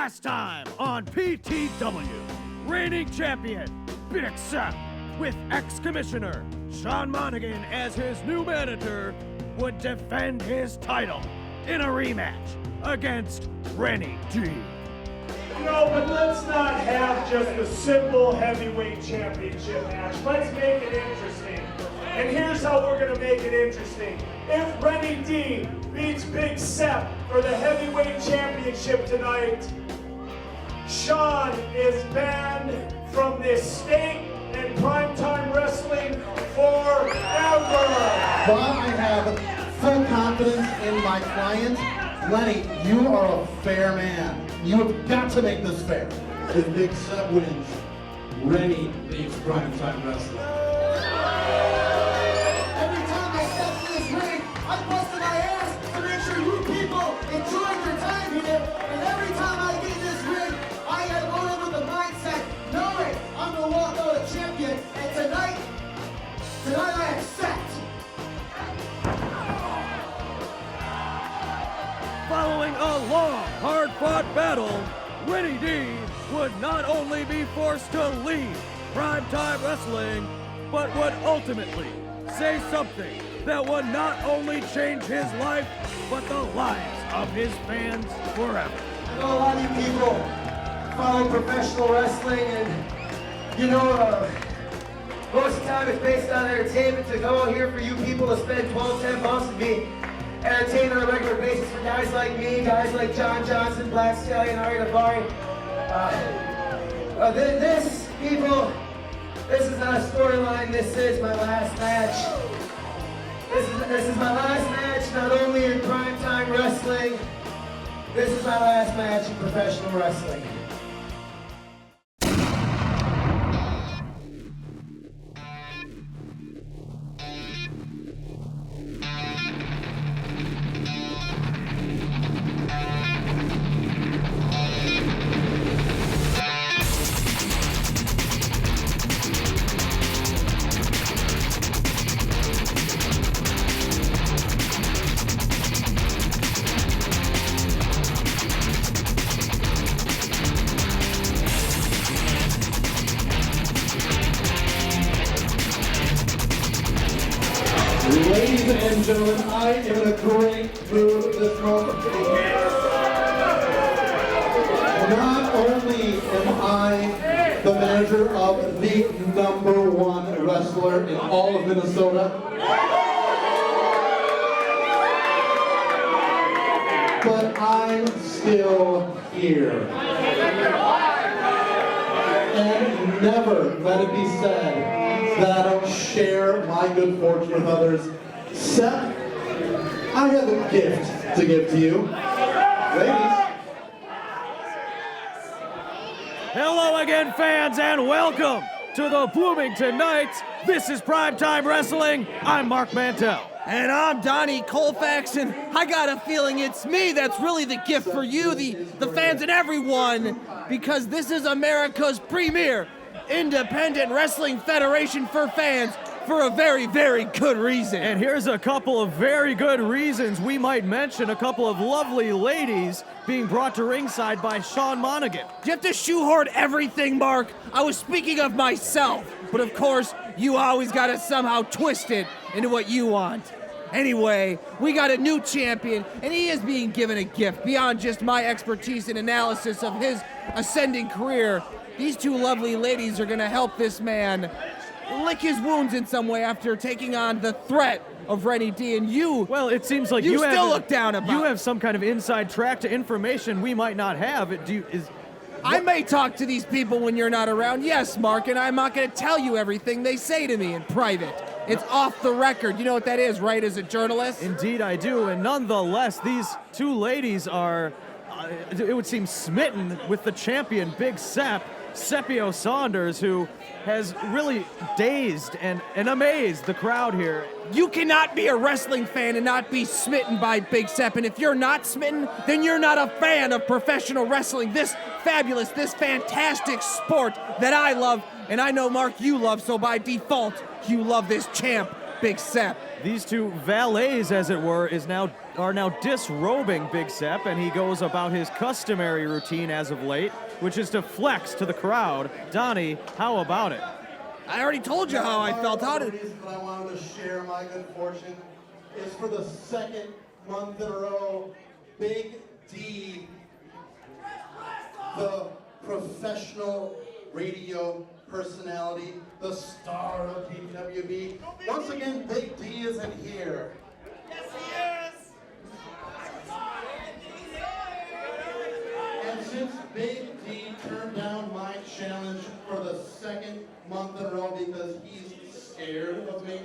Last time on PTW, reigning champion, Big Sep, with ex-commissioner Sean Monaghan as his new manager, would defend his title in a rematch against Rennie D. But let's not have just a simple heavyweight championship match. Let's make it interesting. And here's how we're gonna make it interesting. If Rennie D beats Big Sep for the heavyweight championship tonight, Sean is banned from this state and primetime wrestling forever. But I have full confidence in my client. Lenny, you are a fair man. You have got to make this fair. If Big Sep wins, Rennie leaves primetime wrestling. Every time I step in this ring, I busted my ass to make sure you people enjoyed your time here. And every time I get in this ring, I had gone in with the mindset, knowing I'm going to walk out a champion. And tonight I accept. Following a long, hard-fought battle, Rennie D would not only be forced to leave primetime wrestling, but would ultimately say something that would not only change his life, but the lives of his fans forever. I know a lot of you people follow professional wrestling, and most of the time it's based on entertainment. To go out here for you people to spend 12, 10 bucks to be entertained on a regular basis for guys like me, guys like John Johnson, Black Stallion, Ari Rivalry. This, people, this is not a storyline. This is my last match. This is my last match, not only in primetime wrestling. This is my last match in professional wrestling. Ladies and gentlemen, I am in a great mood this moment. Not only am I the manager of the #1 wrestler in all of Minnesota, but I'm still here. And never let it be said that I don't share my good fortune with others. Sep, I have a gift to give to you. Ladies. Hello again, fans, and welcome to the Bloomington Knights. This is Primetime Wrestling. I'm Mark Mantell. And I'm Donnie Colfax, and I got a feeling it's me that's really the gift for you, the fans and everyone, because this is America's premier independent wrestling federation for fans for a very, very good reason. And here's a couple of very good reasons we might mention a couple of lovely ladies being brought to ringside by Sean Monaghan. You have to shoehorn everything, Mark. I was speaking of myself, but of course, you always gotta somehow twist it into what you want. Anyway, we got a new champion, and he is being given a gift beyond just my expertise and analysis of his ascending career. These two lovely ladies are gonna help this man lick his wounds in some way after taking on the threat of Rennie D. And you, well, it seems like you you still look down about. You have some kind of inside track to information we might not have. I may talk to these people when you're not around, yes, Mark, and I'm not gonna tell you everything they say to me in private. It's off the record. You know what that is, right, as a journalist? Indeed I do, and nonetheless, these two ladies are, it would seem, smitten with the champion, Big Sep, Sepio Saunders, who has really dazed and amazed the crowd here. You cannot be a wrestling fan and not be smitten by Big Sep, and if you're not smitten, then you're not a fan of professional wrestling, this fabulous, this fantastic sport that I love, and I know, Mark, you love, so by default, you love this champ, Big Sep. These two valets, as it were, is now are now disrobing Big Sep, and he goes about his customary routine as of late, which is to flex to the crowd. Donnie, how about it? I already told you how I felt. How did... The reason that I wanted to share my good fortune is for the second month in a row, Big D, the professional radio personality, the star of PWB. Once again, Big D isn't here. Yes, he is. And since Big D turned down my challenge for the second month in a row because he's scared of me,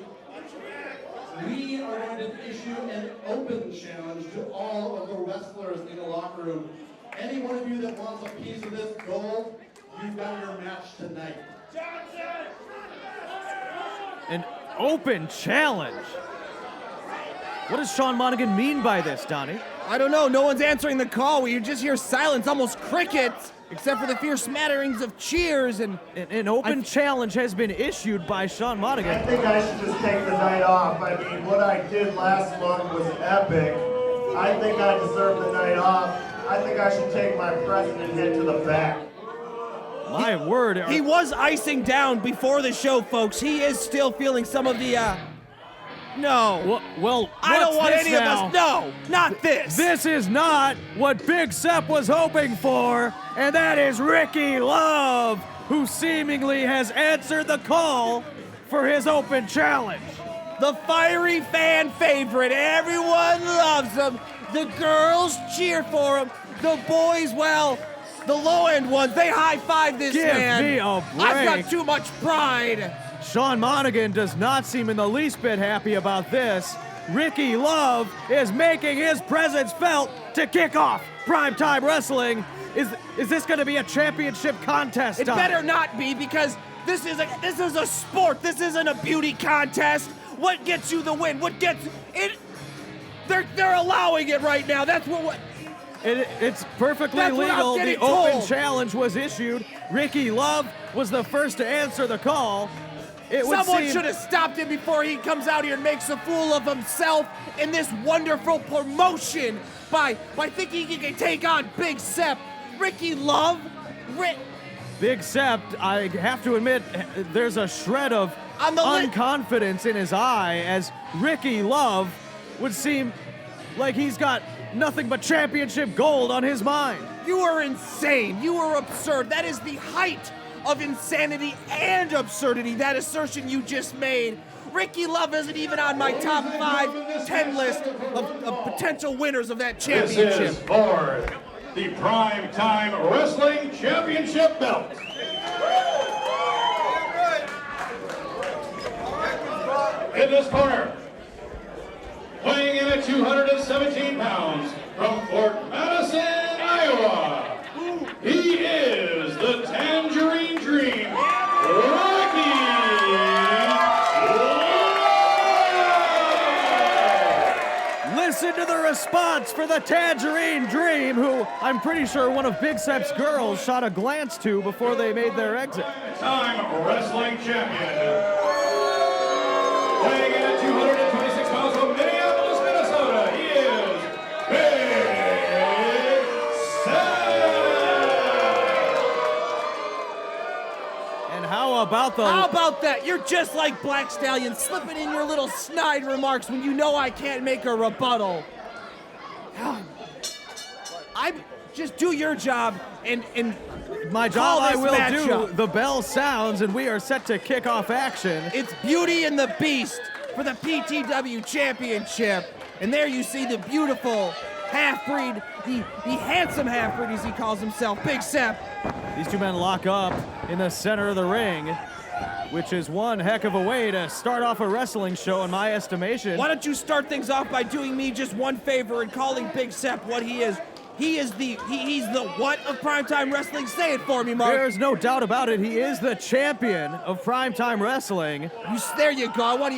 we are going to issue an open challenge to all of the wrestlers in the locker room. Any one of you that wants a piece of this gold, you've got your match tonight. An open challenge? What does Sean Monaghan mean by this, Donnie? I don't know. No one's answering the call. You just hear silence, almost crickets, except for the fierce smatterings of cheers. And An open challenge has been issued by Sean I Monaghan. think I should just take the night off. I mean, what I did last month was epic. I think I deserve the night off. I think I should take my present and head to the back. My word. he was icing down before the show, folks. He is still feeling some of the, No. Well, I don't what's want this any now? of us. No, not this. This is not what Big Sep was hoping for, and that is Ricky Love, who seemingly has answered the call for his open challenge. The fiery fan favorite. Everyone loves him. The girls cheer for him. The boys, well, the low-end ones, they high-five this Give man. me a I've break. got too much pride. Sean Monaghan does not seem in the least bit happy about this. Ricky Love is making his presence felt to kick off Primetime Wrestling. Is this going to be a championship contest? It Donnie? better not be, because this is a sport. This isn't a beauty contest. What gets you the win? What gets it? They're allowing it right now. That's what. It's perfectly That's what I'm legal. The getting open told. challenge was issued. Ricky Love was the first to answer the call. It would Someone seem- should have stopped him before he comes out here and makes a fool of himself in this wonderful promotion by thinking he can take on Big Sep. Ricky Love. Big Sep, I have to admit, there's a shred of On the unconfidence in his eye as Ricky Love would seem like he's got nothing but championship gold on his mind. You are insane. You are absurd. That is the height of insanity and absurdity, that assertion you just made. Ricky Love isn't even on my top 5-10 list of potential winners of that This championship. is for the Primetime Wrestling Championship belt. In this corner, weighing in at 217 pounds, from Fort Madison, Iowa, he is the Tangerine Dream, Ricky Love! Listen to the response for the Tangerine Dream, who I'm pretty sure one of Big Sep's girls shot a glance to before they made their exit. Time Wrestling Champion. Weighing in at 226 pounds from Minneapolis, Minnesota, he is Big Sam! And how about the... How about that? You're just like Black Stallion, slipping in your little snide remarks when you know I can't make a rebuttal. I just do your job and My call job I this will matchup. do. The bell sounds and we are set to kick off action. It's Beauty and the Beast for the PTW Championship. And there you see the beautiful half-breed, the handsome half-breed as he calls himself, Big Sep. These two men lock up in the center of the ring, which is one heck of a way to start off a wrestling show in my estimation. Why don't you start things off by doing me just one favor and calling Big Sep what he is? He's the what of Primetime Wrestling? Say it for me, Mark. There's no doubt about it. He is the champion of Primetime Wrestling. There you go. I want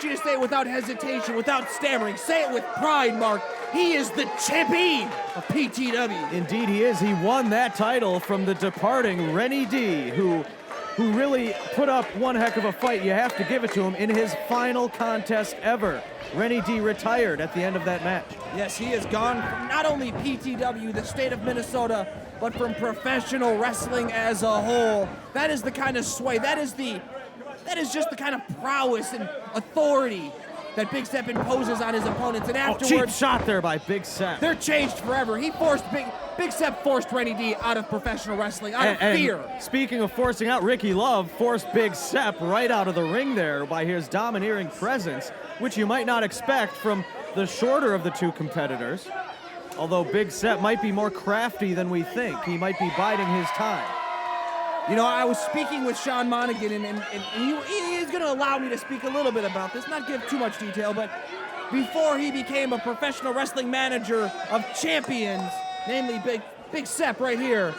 you to say it without hesitation, without stammering. Say it with pride, Mark. He is the champion of PTW. Indeed he is. He won that title from the departing Rennie D, who who really put up one heck of a fight. You have to give it to him in his final contest ever. Rennie D retired at the end of that match. Yes, he has gone from not only PTW, the state of Minnesota, but from professional wrestling as a whole. That is the kind of sway, that is just the kind of prowess and authority that Big Sep imposes on his opponents. And afterwards, cheap shot there by Big Sep. They're changed forever. Big Sep forced Rennie D out of professional wrestling, out of fear. Speaking of forcing out, Ricky Love forced Big Sep right out of the ring there by his domineering presence, which you might not expect from the shorter of the two competitors. Although Big Sep might be more crafty than we think. He might be biding his time. You know, I was speaking with Sean Monaghan, and he is going to allow me to speak a little bit about this, not give too much detail, but before he became a professional wrestling manager of champions, namely Big Sep right here,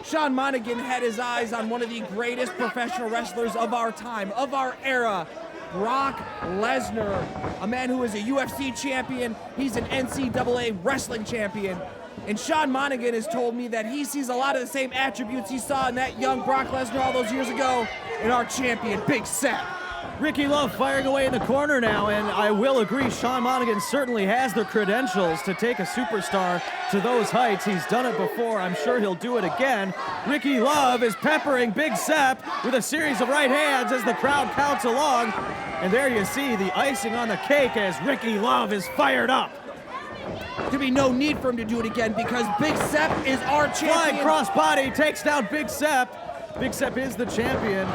Sean Monaghan had his eyes on one of the greatest professional wrestlers of our time, of our era, Brock Lesnar, a man who is a UFC champion. He's an NCAA wrestling champion. And Sean Monaghan has told me that he sees a lot of the same attributes he saw in that young Brock Lesnar all those years ago in our champion, Big Sep. Ricky Love firing away in the corner now, and I will agree, Sean Monaghan certainly has the credentials to take a superstar to those heights. He's done it before. I'm sure he'll do it again. Ricky Love is peppering Big Sep with a series of right hands as the crowd counts along. And there you see the icing on the cake as Ricky Love is fired up. There'd be no need for him to do it again because Big Sep is our champion. Flying crossbody takes down Big Sep. Big Sep is the champion.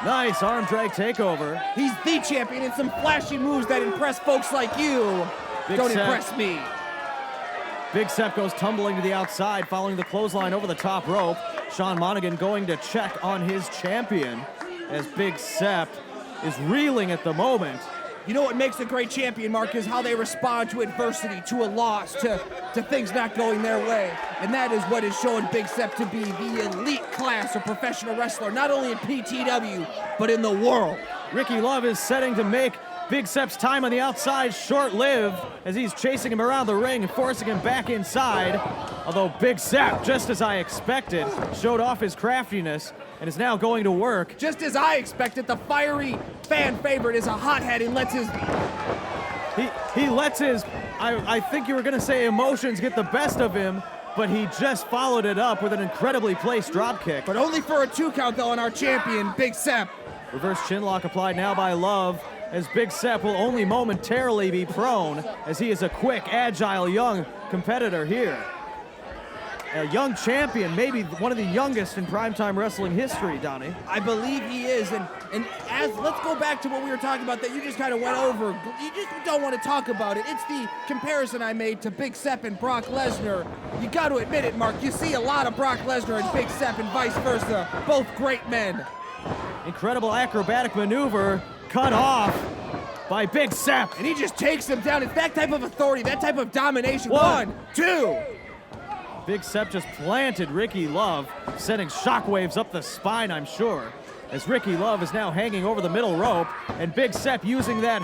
Nice arm drag takeover. He's the champion, and some flashy moves that impress folks like you don't impress me. Big Sep goes tumbling to the outside, following the clothesline over the top rope. Sean Monaghan going to check on his champion as Big Sep is reeling at the moment. You know what makes a great champion, Mark, is how they respond to adversity, to a loss, to things not going their way. And that is what is showing Big Sep to be the elite class of professional wrestler, not only in PTW, but in the world. Ricky Love is setting to make Big Sep's time on the outside short-lived as he's chasing him around the ring and forcing him back inside. Although Big Sep, just as I expected, showed off his craftiness and is now going to work. Just as I expected, the fiery fan favorite is a hothead and lets his... He lets his, I think you were gonna say emotions get the best of him, but he just followed it up with an incredibly placed drop kick. But only for a 2 count though on our champion, Big Sep. Reverse chinlock applied now by Love, as Big Sep will only momentarily be prone, as he is a quick, agile, young competitor here. A young champion, maybe one of the youngest in primetime wrestling history, Donnie. I believe he is, and as let's go back to what we were talking about that you just kind of went over. You just don't want to talk about it. It's the comparison I made to Big Sep and Brock Lesnar. You got to admit it, Mark. You see a lot of Brock Lesnar and Big Sep and vice versa. Both great men. Incredible acrobatic maneuver cut off by Big Sep. And he just takes him down. It's that type of authority, that type of domination. 1, 1, 2. Big Sep just planted Ricky Love, sending shockwaves up the spine, I'm sure, as Ricky Love is now hanging over the middle rope, and Big Sep using that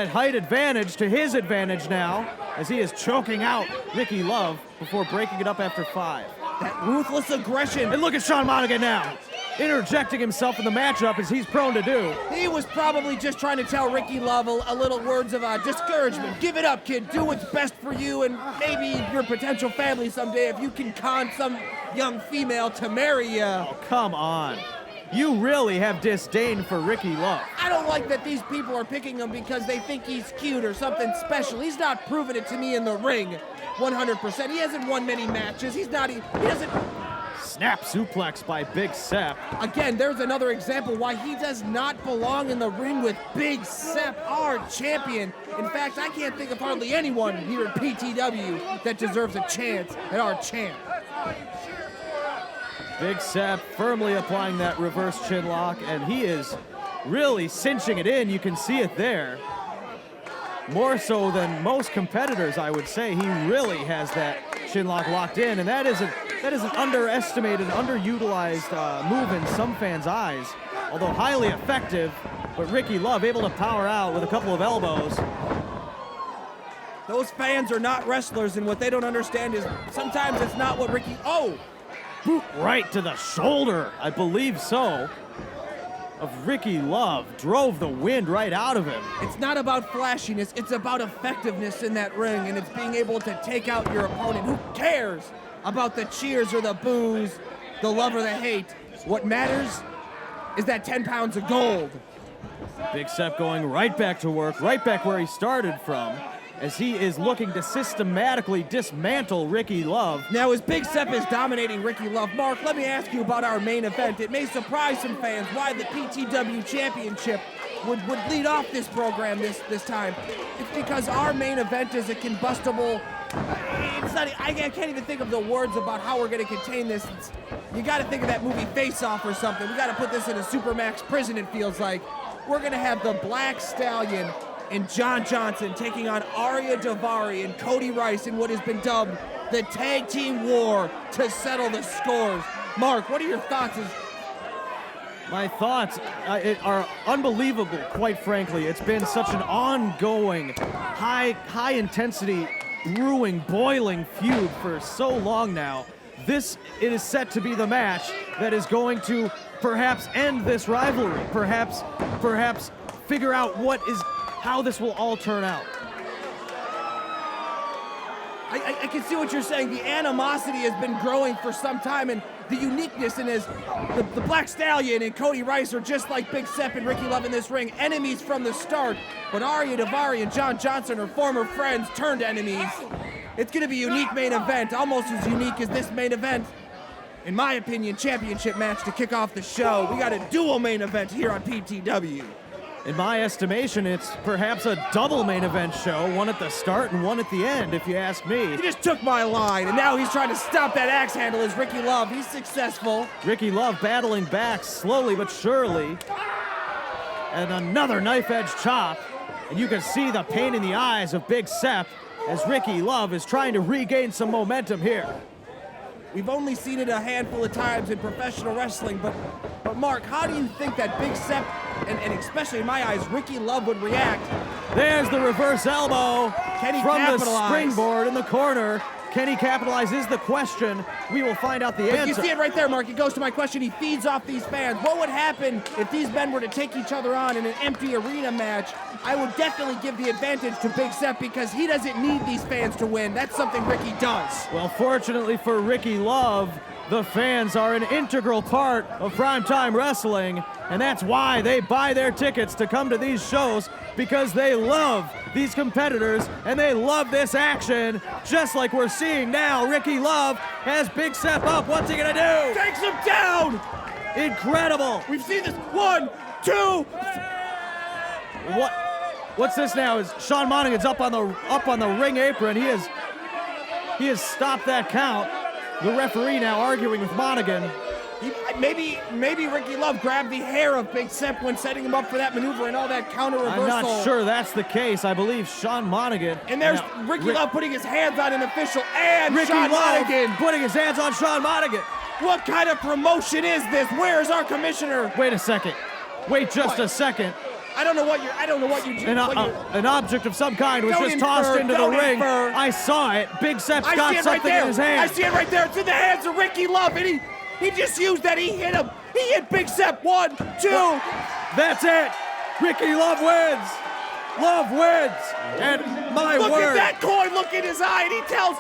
height advantage to his advantage now, as he is choking out Ricky Love before breaking it up after 5. That ruthless aggression. And look at Sean Monaghan now, interjecting himself in the matchup as he's prone to do. He was probably just trying to tell Ricky Love a little words of discouragement. Give it up, kid. Do what's best for you and maybe your potential family someday if you can con some young female to marry you. Oh, come on. You really have disdain for Ricky Love. I don't like that these people are picking him because they think he's cute or something special. He's not proven it to me in the ring 100%. He hasn't won many matches. He doesn't... Snap suplex by Big Sep. Again, there's another example why he does not belong in the ring with Big Sep, our champion. In fact, I can't think of hardly anyone here at PTW that deserves a chance at our champ. Big Sep firmly applying that reverse chinlock, and he is really cinching it in. You can see it there. More so than most competitors, I would say. He really has that chinlock locked in, and that is an underestimated, underutilized move in some fans' eyes, although highly effective. But Ricky Love able to power out with a couple of elbows. Those fans are not wrestlers, and what they don't understand is sometimes it's not what Ricky... Oh! Boot right to the shoulder, I believe so. of Ricky Love drove the wind right out of him. It's not about flashiness, it's about effectiveness in that ring, and it's being able to take out your opponent. Who cares about the cheers or the boos, the love or the hate? What matters is that 10 pounds of gold. Big Sep going right back to work, right back where he started from, as he is looking to systematically dismantle Ricky Love. Now, as Big Sep is dominating Ricky Love, Mark, let me ask you about our main event. It may surprise some fans why the PTW Championship would lead off this program this time. It's because our main event is a combustible. It's not. I can't even think of the words about how we're going to contain this. You got to think of that movie Face Off or something. We got to put this in a Supermax prison. It feels like we're going to have the Black Stallion and John Johnson taking on Arya Davari and Cody Rice in what has been dubbed the Tag Team War to settle the scores. Mark, what are your thoughts? My thoughts are unbelievable, quite frankly. It's been such an ongoing, high intensity, brewing, boiling feud for so long now. It is set to be the match that is going to perhaps end this rivalry, perhaps figure out how this will all turn out. I can see what you're saying. The animosity has been growing for some time, and the uniqueness, and as the Black Stallion and Cody Rice are just like Big Sep and Ricky Love in this ring, enemies from the start. But Arya Davari and John Johnson are former friends turned enemies. It's going to be a unique main event, almost as unique as this main event. In my opinion, championship match to kick off the show. We got a dual main event here on PTW. In my estimation, it's perhaps a double main event show, one at the start and one at the end, if you ask me. He just took my line, and now he's trying to stop that axe handle as Ricky Love. He's successful. Ricky Love battling back slowly but surely. And another knife-edge chop. And you can see the pain in the eyes of Big Sep as Ricky Love is trying to regain some momentum here. We've only seen it a handful of times in professional wrestling, but Mark, how do you think that Big Sep, and especially in my eyes, Ricky Love would react? There's the reverse elbow from the springboard in the corner. Can he capitalize is the question. We will find out the answer. You see it right there, Mark. It goes to my question. He feeds off these fans. What would happen if these men were to take each other on in an empty arena match? I would definitely give the advantage to Big Sep because he doesn't need these fans to win. That's something Ricky does. Well, fortunately for Ricky Love, the fans are an integral part of primetime wrestling, and that's why they buy their tickets to come to these shows, because they love these competitors and they love this action, just like we're seeing now. Ricky Love has Big Sep up. What's he gonna do? Takes him down! Incredible! We've seen this. 1, 2. What's this now? Is Sean Monaghan's up on the ring apron. He has stopped that count. The referee now arguing with Monaghan. Maybe Ricky Love grabbed the hair of Big Sep when setting him up for that maneuver and all that counter reversal. I'm not sure that's the case. I believe Sean Monaghan. And there's Ricky Love putting his hands on an official, and Ricky Sean Love Monaghan putting his hands on Sean Monaghan. What kind of promotion is this? Where is our commissioner? Wait a second. Wait just a second. I don't know what you do. An object of some kind was just tossed into the ring. I saw it. Big Sep's got something in his hand. I see it right there. It's in the hands of Ricky Love, and he just used that. He hit him. He hit Big Sep. 1, 2. That's it. Ricky Love wins. Love wins. And my word. Look at that coin. Look in his eye, and he tells.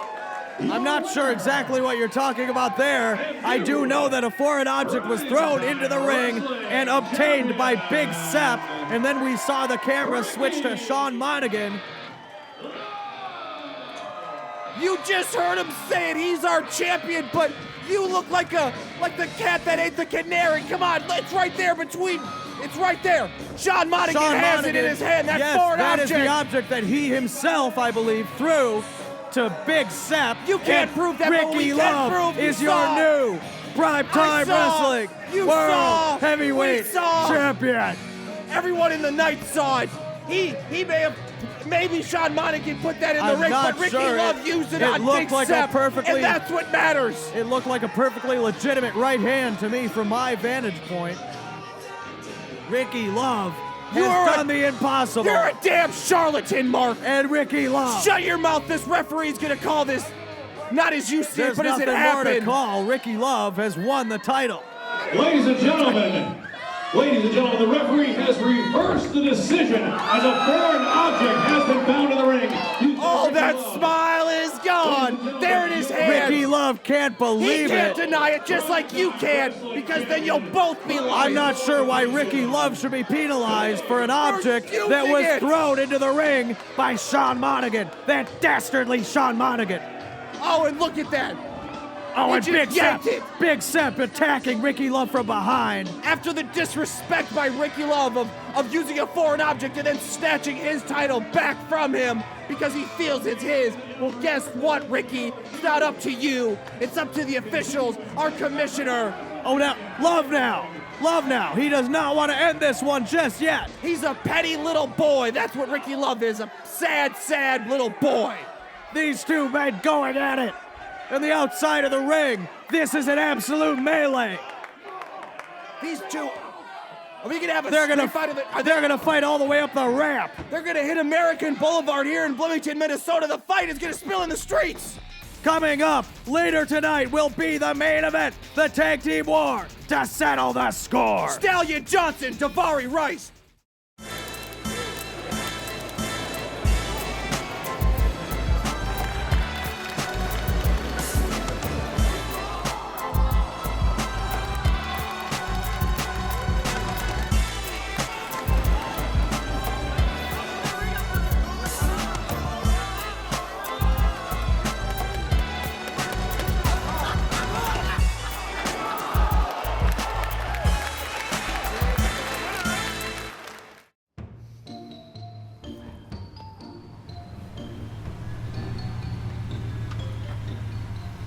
I'm not sure exactly what you're talking about there. I do know that a foreign object was thrown into the ring and obtained by Big Sep, and then we saw the camera switch to Sean Monaghan. You just heard him say it. He's our champion, but you look like the cat that ate the canary. Come on, it's right there between. It's right there. Sean Monaghan has it in his hand. That foreign object. That is the object that he himself, I believe, threw to Big Sep. You can't prove that, but we can prove is your new primetime wrestling world heavyweight champion. Everyone in the night saw it. He maybe Sean Monaghan put that in the ring, but Ricky Love used it on Big Sep, and that's what matters. It looked like a perfectly legitimate right hand to me from my vantage point. Ricky Love has done the impossible. You're a damn charlatan, Mark. And Ricky Love. Shut your mouth. This referee's going to call this not as you see it, but as it happened. There's nothing more to call. Ricky Love has won the title. Ladies and gentlemen, Ladies and gentlemen, the referee has reversed the decision as a foreign object has been found in the ring. Oh, that smile is gone. There in his hand. Ricky Love can't He believe can't it. deny it, just like you can, because then you'll both be lying. I'm not sure why Ricky Love should be penalized for an object using that was it. thrown into the ring by Sean Monaghan. That dastardly Sean Monaghan. Oh, and look at that. Oh, He and just Big Sep. yanked it. Big Sep attacking Ricky Love from behind. After the disrespect by Ricky Love of using a foreign object and then snatching his title back from him because he feels it's his. Well, guess what, Ricky? It's not up to you. It's up to the officials, our commissioner. Oh, now, Love now. Love now. He does not want to end this one just yet. He's a petty little boy. That's what Ricky Love is, a sad, sad little boy. These two men going at it. On the outside of the ring, this is an absolute melee. These two, are we gonna have a They're gonna street fight? they're gonna fight all the way up the ramp. They're gonna hit American Boulevard here in Bloomington, Minnesota. The fight is gonna spill in the streets. Coming up later tonight will be the main event, the tag team war to settle the score. Stallion Johnson, Davari Rice.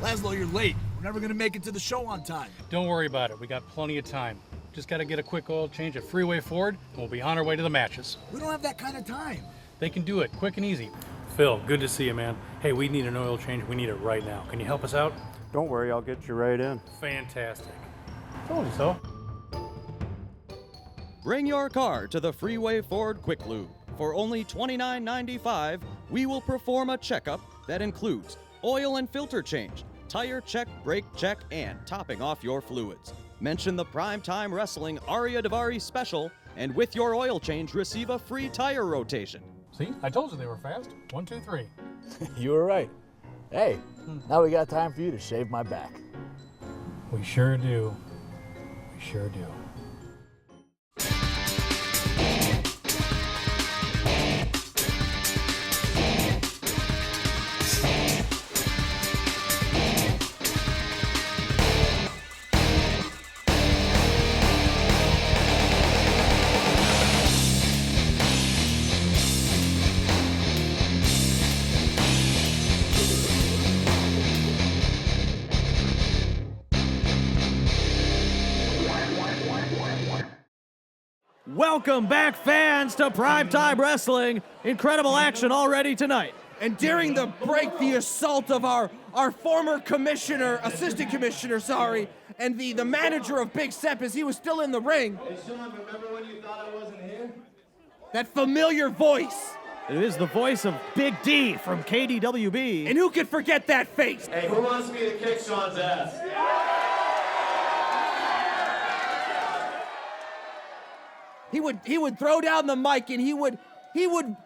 Laszlo, you're late. We're never gonna make it to the show on time. Don't worry about it. We got plenty of time. Just got to get a quick oil change at Freeway Ford, and we'll be on our way to the matches. We don't have that kind of time. They can do it quick and easy. Phil, good to see you, man. Hey, we need an oil change. We need it right now. Can you help us out? Don't worry, I'll get you right in. Fantastic. Told you so. Bring your car to the Freeway Ford Quick Lube. For only $29.95, we will perform a checkup that includes oil and filter change, tire check, brake check, and topping off your fluids. Mention the Primetime Wrestling Aria Davari special, and with your oil change, receive a free tire rotation. See? I told you they were fast. 1, 2, 3. You were right. Hey, now we got time for you to shave my back. We sure do. We sure do. Welcome back, fans, to Primetime Wrestling. Incredible action already tonight. And during the break, the assault of our former commissioner, assistant commissioner, and the manager of Big Sep as he was still in the ring. Hey, Sean, remember when you thought I wasn't here? That familiar voice. It is the voice of Big D from KDWB. And who could forget that face? Hey, who wants me to kick Sean's ass? He would throw down the mic and he would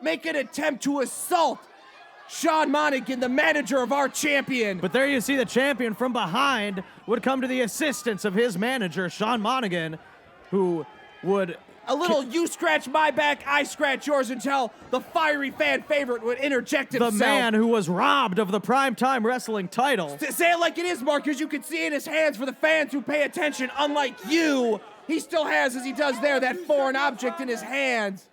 make an attempt to assault Sean Monaghan, the manager of our champion. But there you see the champion from behind would come to the assistance of his manager, Sean Monaghan, who would... A little you scratch my back, I scratch yours until the fiery fan favorite would interject himself. The man who was robbed of the Primetime Wrestling title. Say it like it is, Mark, because you can see in his hands for the fans who pay attention, unlike you, he still has, as he does there, that foreign object in his hands.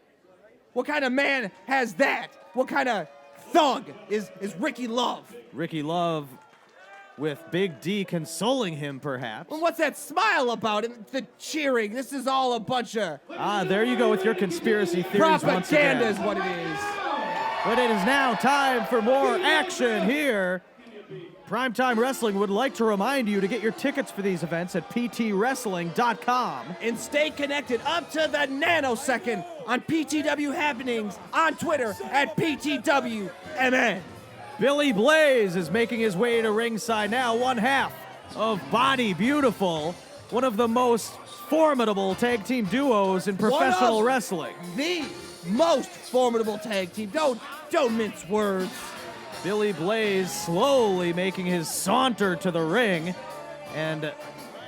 What kind of man has that? What kind of thug is Ricky Love? Ricky Love with Big D consoling him, perhaps. Well, what's that smile about? And the cheering. This is all a bunch of... There you go with your conspiracy theories once again. Propaganda is what it is. But it is now time for more action here. Primetime Wrestling would like to remind you to get your tickets for these events at ptwrestling.com. And stay connected up to the nanosecond on PTW Happenings on Twitter at PTWMN. Billy Blaze is making his way to ringside now, one half of Body Beautiful, one of the most formidable tag team duos in professional wrestling. The most formidable tag team. Don't mince words. Billy Blaze slowly making his saunter to the ring. And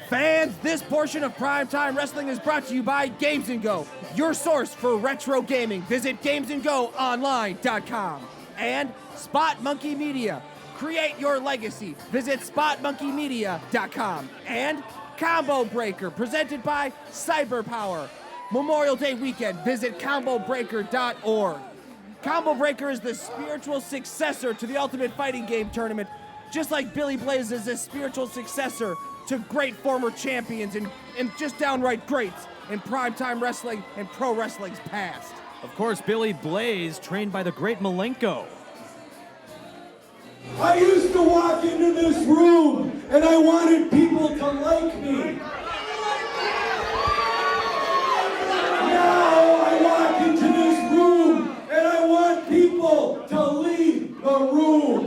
fans, this portion of Primetime Wrestling is brought to you by Games & Go, your source for retro gaming. Visit gamesandgoonline.com. And Spot Monkey Media. Create your legacy. Visit spotmonkeymedia.com. And Combo Breaker, presented by Cyberpower. Memorial Day weekend, visit combobreaker.org. Combo Breaker is the spiritual successor to the Ultimate Fighting Game tournament, just like Billy Blaze is a spiritual successor to great former champions and just downright greats in primetime wrestling and pro wrestling's past. of course, Billy Blaze, trained by the great Malenko. I used to walk into this room and I wanted people to like me. Now I walk into this room and I want people to leave the room.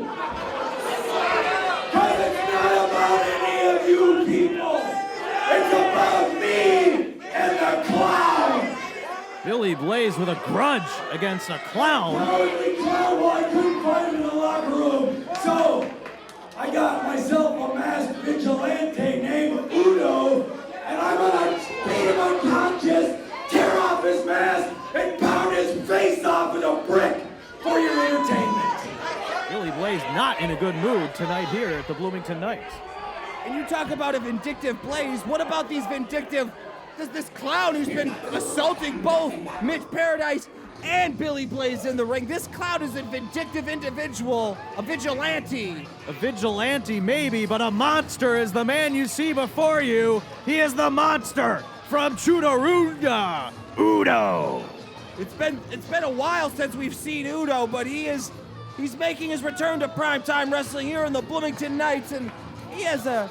Because it's not about any of you people. It's about me and the clown. Billy Blaze with a grudge against a clown. Cowardly clown, well, I couldn't find him in the locker room. So, I got myself a masked vigilante named Udo, and I'm gonna beat him unconscious, tear off his mask, and pound his face off with a brick for your entertainment. Billy Blaze not in a good mood tonight here at the Bloomington Knights. And you talk about a vindictive Blaze, what about these vindictive, this clown who's been assaulting both Mitch Paradise and Billy Blaze in the ring? This clown is a vindictive individual, a vigilante. A vigilante maybe, but a monster is the man you see before you. He is the monster from Chudorunda, Udo. It's been a while since we've seen Udo, but he's making his return to primetime wrestling here in the Bloomington Knights, and he has a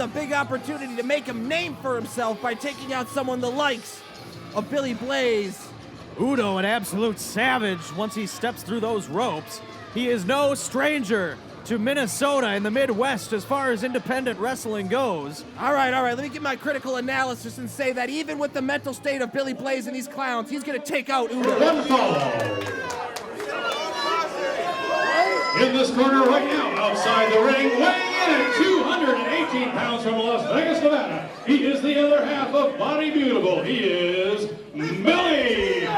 big opportunity to make a name for himself by taking out someone the likes of Billy Blaze. Udo, an absolute savage once he steps through those ropes. He is no stranger to Minnesota and the Midwest as far as independent wrestling goes. All right, let me give my critical analysis and say that even with the mental state of Billy Blaze and these clowns, he's going to take out Udo. In this corner right now, outside the ring, weighing in at 218 pounds from Las Vegas, Nevada, he is the other half of Body Beautiful. He is Billy Blaze!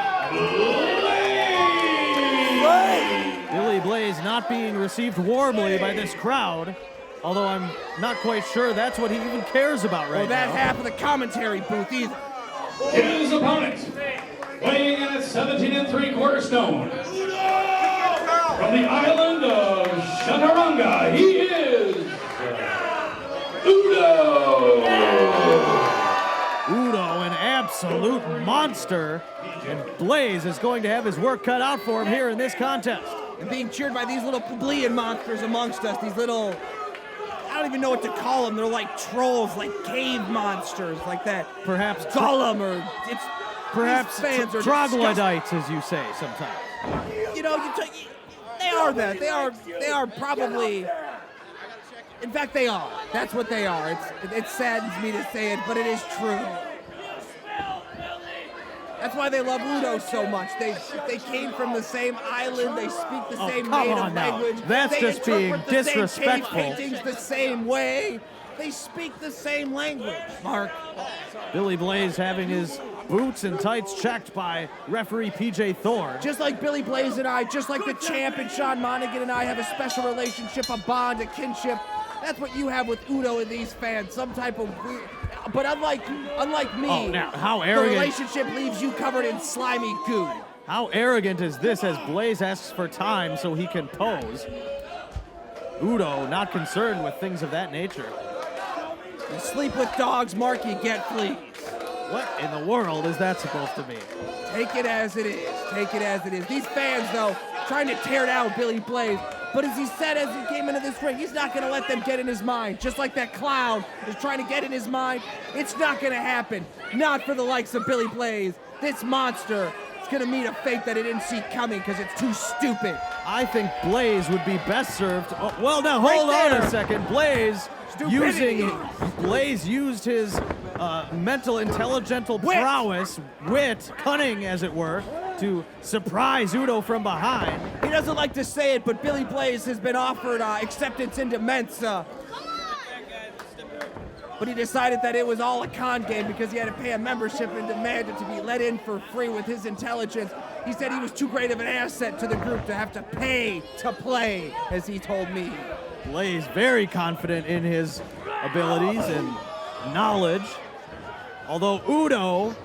Billy Blaze not being received warmly by this crowd, although I'm not quite sure that's what he even cares about right now. Or that half of the commentary booth either. His opponent, weighing in at 17 3/4 stone. From the island of Chaturanga, he is Udo! Udo, an absolute monster, and Blaze is going to have his work cut out for him here in this contest. And being cheered by these little plebeian monsters amongst us, these little, I don't even know what to call them. They're like trolls, like cave monsters, like that. Perhaps Gollum, or it's perhaps fans are troglodytes, as you say sometimes. You know, they are that. They are probably. In fact, they are. That's what they are. It saddens me to say it, but it is true. That's why they love Udo so much. They came from the same island. They speak the same native language. That's just being disrespectful. They paintings the same way. They speak the same language. Mark. Billy Blaze having his boots and tights checked by referee PJ Thorne. Just like Billy Blaze and I, just like the champ and Sean Monaghan and I have a special relationship, a bond, a kinship. That's what you have with Udo and these fans. Some type of weird. But unlike me, now, how arrogant. The relationship leaves you covered in slimy goo. How arrogant is this as Blaze asks for time so he can pose? Udo not concerned with things of that nature. You sleep with dogs, Mark, you get fleas. What in the world is that supposed to mean? Take it as it is. Take it as it is. These fans, though, trying to tear down Billy Blaze. But as he said as he came into this ring, he's not going to let them get in his mind. Just like that clown is trying to get in his mind. It's not going to happen. Not for the likes of Billy Blaze. This monster is going to meet a fate that it didn't see coming because it's too stupid. I think Blaze would be best served. Oh, well, now hold on a second. Blaze Blaze used his mental, intelligental prowess, wit, cunning, as it were, to surprise Udo from behind. He doesn't like to say it, but Billy Blaze has been offered acceptance into Mensa. But he decided that it was all a con game because he had to pay a membership and demanded to be let in for free with his intelligence. He said he was too great of an asset to the group to have to pay to play, as he told me. Blaze very confident in his abilities and knowledge. Although Udo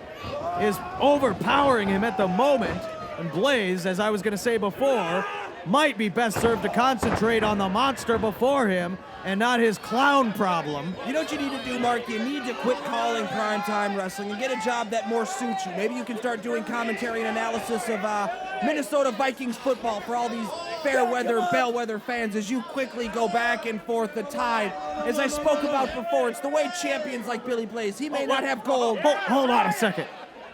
is overpowering him at the moment, and Blaze, as I was going to say before, might be best served to concentrate on the monster before him and not his clown problem. You know what you need to do, Mark? You need to quit calling primetime wrestling and get a job that more suits you. Maybe you can start doing commentary and analysis of Minnesota Vikings football for all these fair-weather, bellwether fans as you quickly go back and forth the tide. As I spoke about before, it's the way champions like Billy Blaze, he may not have gold. Hold on a second.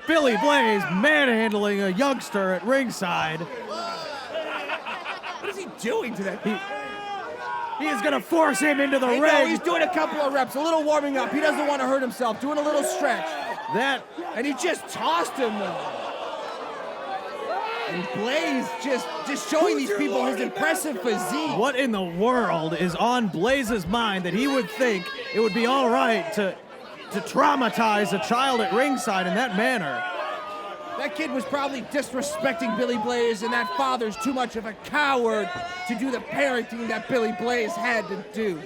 Billy Blaze manhandling a youngster at ringside. What is he doing to that? He is going to force him into the ring. No, he's doing a couple of reps, a little warming up. He doesn't want to hurt himself, doing a little stretch. And he just tossed him, though. And Blaze just showing these people his impressive physique. What in the world is on Blaze's mind that he would think it would be all right to traumatize a child at ringside in that manner? That kid was probably disrespecting Billy Blaze, and that father's too much of a coward to do the parenting that Billy Blaze had to do.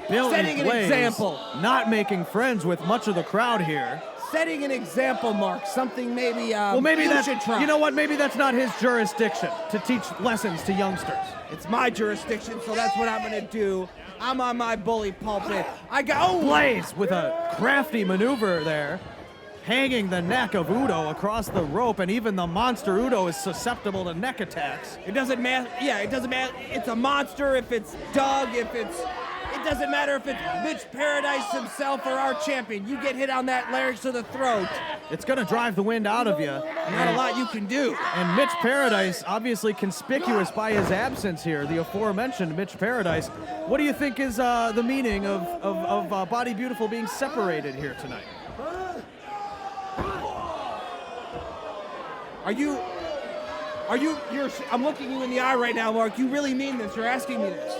Setting an example. Not making friends with much of the crowd here. Setting an example, Mark. Something maybe maybe you should try. You know what? Maybe that's not his jurisdiction to teach lessons to youngsters. It's my jurisdiction, so that's what I'm going to do. I'm on my bully pulpit. Blaze with a crafty maneuver there, hanging the neck of Udo across the rope, and even the monster Udo is susceptible to neck attacks. It doesn't matter. Yeah, it doesn't matter. It's a monster, if it's Doug, it doesn't matter if it's Mitch Paradise himself or our champion. You get hit on that larynx to the throat. It's going to drive the wind out of you. Not a lot you can do. And Mitch Paradise, obviously conspicuous by his absence here, the aforementioned Mitch Paradise. What do you think is the meaning of Body Beautiful being separated here tonight? I'm looking you in the eye right now, Mark. You really mean this? You're asking me this?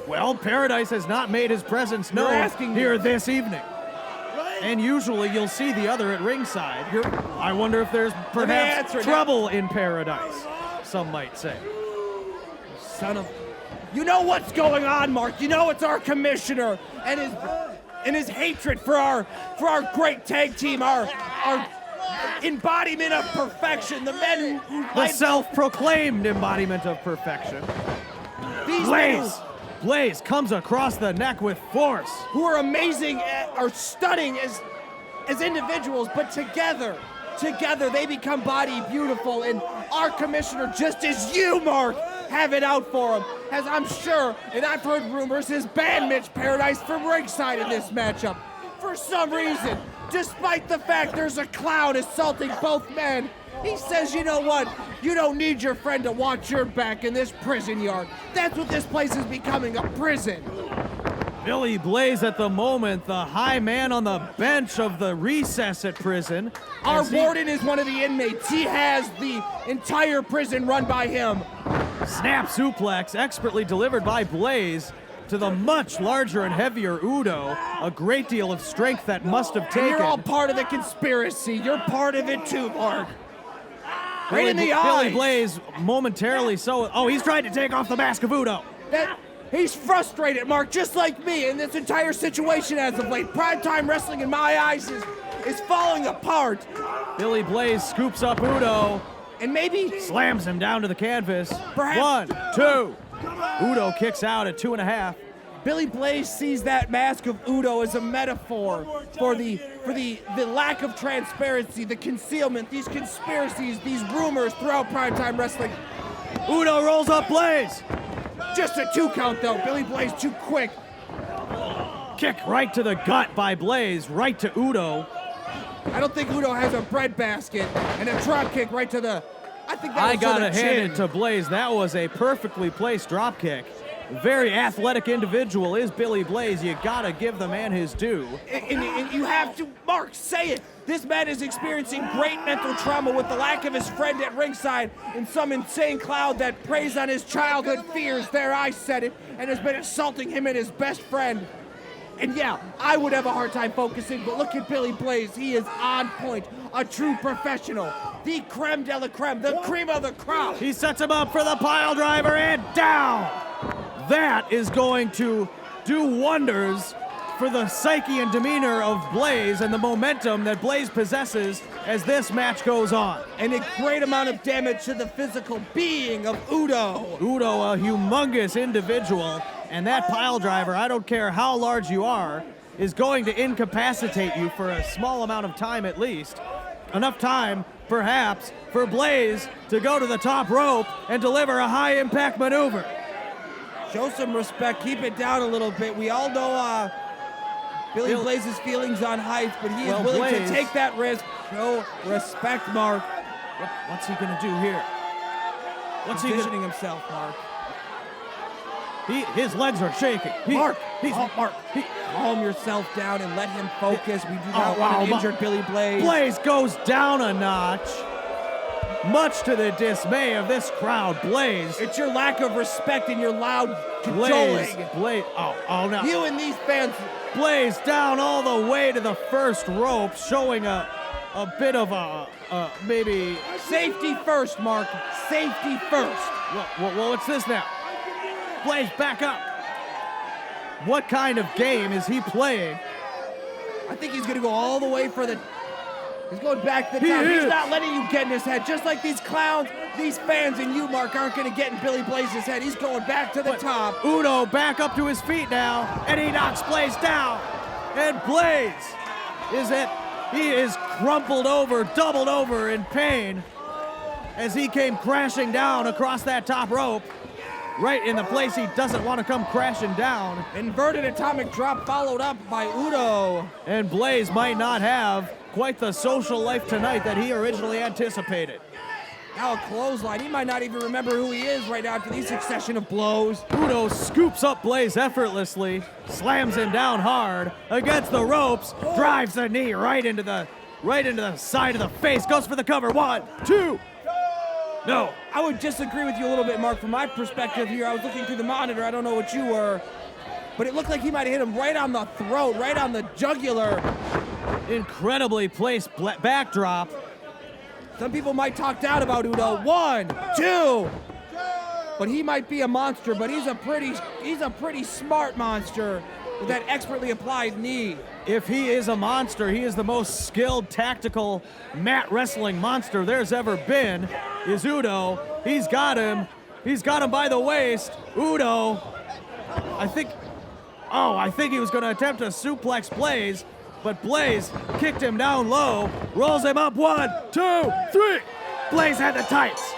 Well, Paradise has not made his presence known here this evening. And usually you'll see the other at ringside. I wonder if there's perhaps trouble in Paradise, some might say. Son of... You know what's going on, Mark. You know it's our commissioner and his hatred for our great tag team, our embodiment of perfection, the men who... The self-proclaimed embodiment of perfection. Blaze comes across the neck with force. Who are amazing, are stunning as individuals, but together they become Body Beautiful, and our commissioner, just as you, Mark, have it out for him, as I'm sure, and I've heard rumors, has banned Mitch Paradise from ringside in this matchup. For some reason, despite the fact there's a clown assaulting both men, he says, you know what? You don't need your friend to watch your back in this prison yard. That's what this place is becoming, a prison. Billy Blaze at the moment, the high man on the bench of the recess at prison. Our warden is one of the inmates. He has the entire prison run by him. Snap suplex, expertly delivered by Blaze to the much larger and heavier Udo. A great deal of strength that must have taken. And you're all part of the conspiracy. You're part of it too, Mark. Right in the eyes. Billy Blaze momentarily so. Oh, he's trying to take off the mask of Udo. He's frustrated, Mark, just like me in this entire situation as of late. Primetime wrestling in my eyes is falling apart. Billy Blaze scoops up Udo. And maybe slams him down to the canvas. Perhaps 1, 2. Udo kicks out at 2.5. Billy Blaze sees that mask of Udo as a metaphor for the lack of transparency, the concealment, these conspiracies, these rumors throughout primetime wrestling. Udo rolls up Blaze. Just a 2 count though. Billy Blaze too quick. Kick right to the gut by Blaze, right to Udo. I don't think Udo has a breadbasket, and a drop kick right to the... I gotta hand it to Blaze. That was a perfectly placed drop kick. very athletic individual is Billy Blaze. You gotta give the man his due. And you have to, Mark, say it. This man is experiencing great mental trauma with the lack of his friend at ringside and some insane clown that preys on his childhood fears. There, I said it, and has been assaulting him and his best friend. And yeah, I would have a hard time focusing, but look at Billy Blaze. He is on point, a true professional, the creme de la creme, the cream of the crop. He sets him up for the pile driver and down. That is going to do wonders for the psyche and demeanor of Blaze and the momentum that Blaze possesses as this match goes on. And a great amount of damage to the physical being of Udo. Udo, a humongous individual, and that pile driver, I don't care how large you are, is going to incapacitate you for a small amount of time at least. Enough time, perhaps, for Blaze to go to the top rope and deliver a high-impact maneuver. Show some respect, keep it down a little bit. We all know Billy Blaze's feelings on height, but he is willing to take that risk. Show respect, Mark. What's he gonna do here? What's he positioning himself, Mark? His legs are shaking. Mark, calm yourself down and let him focus. We do not want an injured Billy Blaze. Blaze goes down a notch. Much to the dismay of this crowd, Blaze. It's your lack of respect and your loud cajoling. Blaze. Oh no. You and these fans. Blaze down all the way to the first rope, showing a bit of maybe. Safety first, Mark. Safety first. Well, what's this now? Blaze, back up. What kind of game is he playing? I think he's gonna go all the way for the. He's going back to the top. He's not letting you get in his head. Just like these clowns, these fans and you, Mark, aren't going to get in Billy Blaze's head. He's going back to the top. Udo back up to his feet now, and he knocks Blaze down. And Blaze he is crumpled over, doubled over in pain as he came crashing down across that top rope. Right in the place he doesn't want to come crashing down. Inverted atomic drop followed up by Udo. And Blaze might not have quite the social life tonight that he originally anticipated. Now a clothesline. He might not even remember who he is right after these succession of blows. Udo scoops up Blaze effortlessly, slams him down hard against the ropes, drives the knee right into the side of the face, goes for the cover. 1, 2. No. I would disagree with you a little bit, Mark. From my perspective here, I was looking through the monitor. I don't know what you were. But it looked like he might have hit him right on the throat, right on the jugular. Incredibly placed backdrop. Some people might talk down about Udo. 1, 2. But he might be a monster, but he's a pretty smart monster with that expertly applied knee. If he is a monster, he is the most skilled, tactical mat wrestling monster there's ever been, is Udo. He's got him. He's got him by the waist. Udo, I think he was going to attempt a suplex Blaze, but Blaze kicked him down low, rolls him up. 1, 2, 3. Blaze had the tights.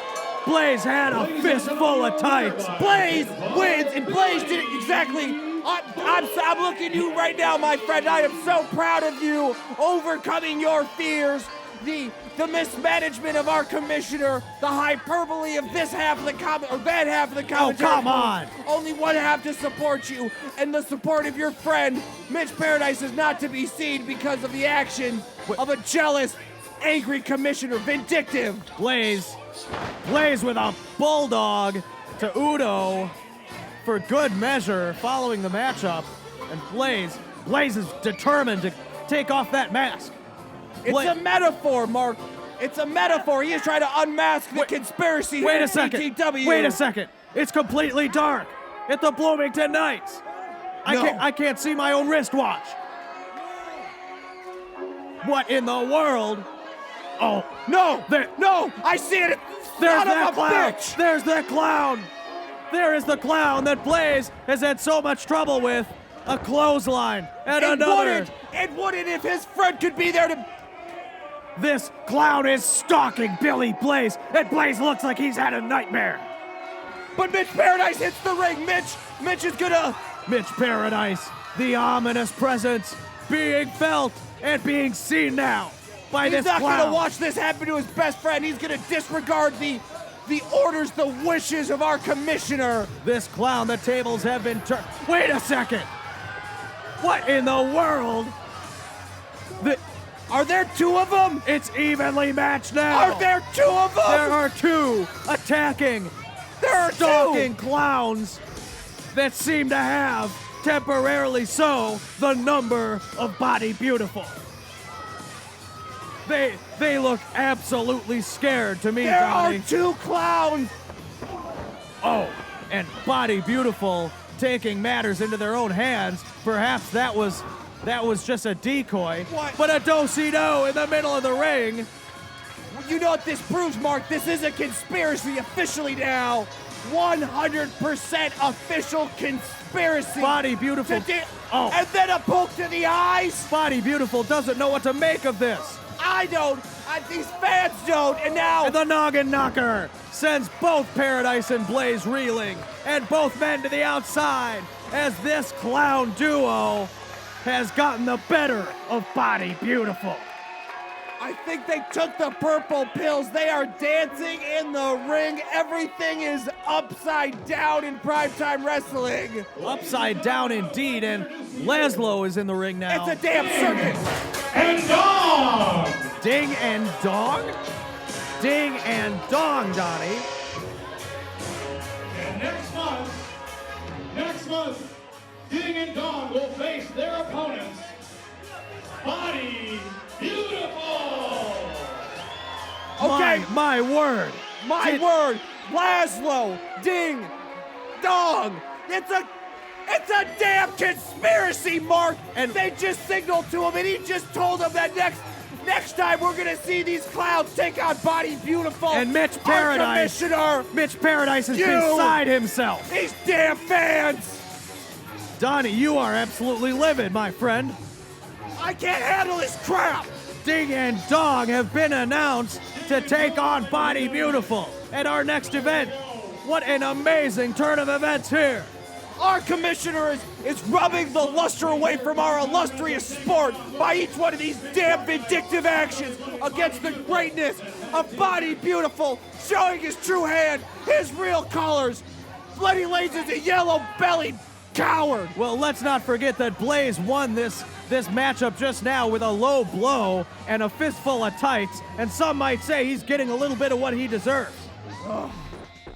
Blaze had a fistful of tights. Blaze wins, and Blaze did it exactly. I'm looking at you right now, my friend. I am so proud of you overcoming your fears. The mismanagement of our commissioner, the hyperbole of this half of the that half of the commentary. Oh, come on. Only one half to support you, and the support of your friend, Mitch Paradise, is not to be seen because of the action of a jealous, angry commissioner, vindictive. Blaze with a bulldog to Udo for good measure following the matchup, and Blaze is determined to take off that mask. It's a metaphor, Mark. It's a metaphor. He is trying to unmask the conspiracy. Wait a second. It's completely dark at the Bloomington Knights. I can't see my own wristwatch. What in the world? Oh, no, I see it. There's that clown. There's the clown. There is the clown that Blaze has had so much trouble with. A clothesline and another. It wouldn't if his friend could be there to. This clown is stalking Billy Blaze, and Blaze looks like he's had a nightmare. But Mitch Paradise hits the ring. Mitch is gonna. Mitch Paradise, the ominous presence being felt and being seen now by this clown. He's not gonna watch this happen to his best friend. He's gonna disregard the the orders, the wishes of our commissioner. This clown, the tables have been turned. Wait a second! What in the world? Are there two of them? It's evenly matched now. Are there two of them? There are two attacking, stalking clowns that seem to have, temporarily so, the number of Body Beautiful. They look absolutely scared to me, There Donnie. are two clowns. Oh, and Body Beautiful taking matters into their own hands. Perhaps that was just a decoy. What? But a do-si-do in the middle of the ring. You know what this proves, Mark? This is a conspiracy officially now. 100% official conspiracy. Body Beautiful. Oh. And then a poke to the eyes. Body Beautiful doesn't know what to make of this. I don't. These fans don't. And now. And the Noggin Knocker sends both Paradise and Blaze reeling, and both men to the outside as this clown duo has gotten the better of Body Beautiful. I think they took the purple pills. They are dancing in the ring. Everything is upside down in primetime wrestling. Upside down indeed, and Laszlo is in the ring now. It's a damn circus. And dong! Ding and dong? Ding and dong, Donnie. And next month, Ding and Dong will face their opponents, Body Beautiful! Okay. My word. My word. Laszlo, Ding, Dong. It's a damn conspiracy, Mark. And they just signaled to him, and he just told him that next time we're gonna see these clowns take on Body Beautiful. And Mitch Paradise. Commissioner. Mitch Paradise has been beside himself. These damn fans. Donnie, you are absolutely livid, my friend. I can't handle this crap. Ding and Dong have been announced to take on Body Beautiful at our next event. What an amazing turn of events here. Our commissioner is rubbing the luster away from our illustrious sport by each one of these damn vindictive actions against the greatness of Body Beautiful, showing his true hand, his real colors. Bloody Lanes is a yellow-bellied coward. Well, let's not forget that Blaze won this matchup just now with a low blow and a fistful of tights, and some might say he's getting a little bit of what he deserves. Oh,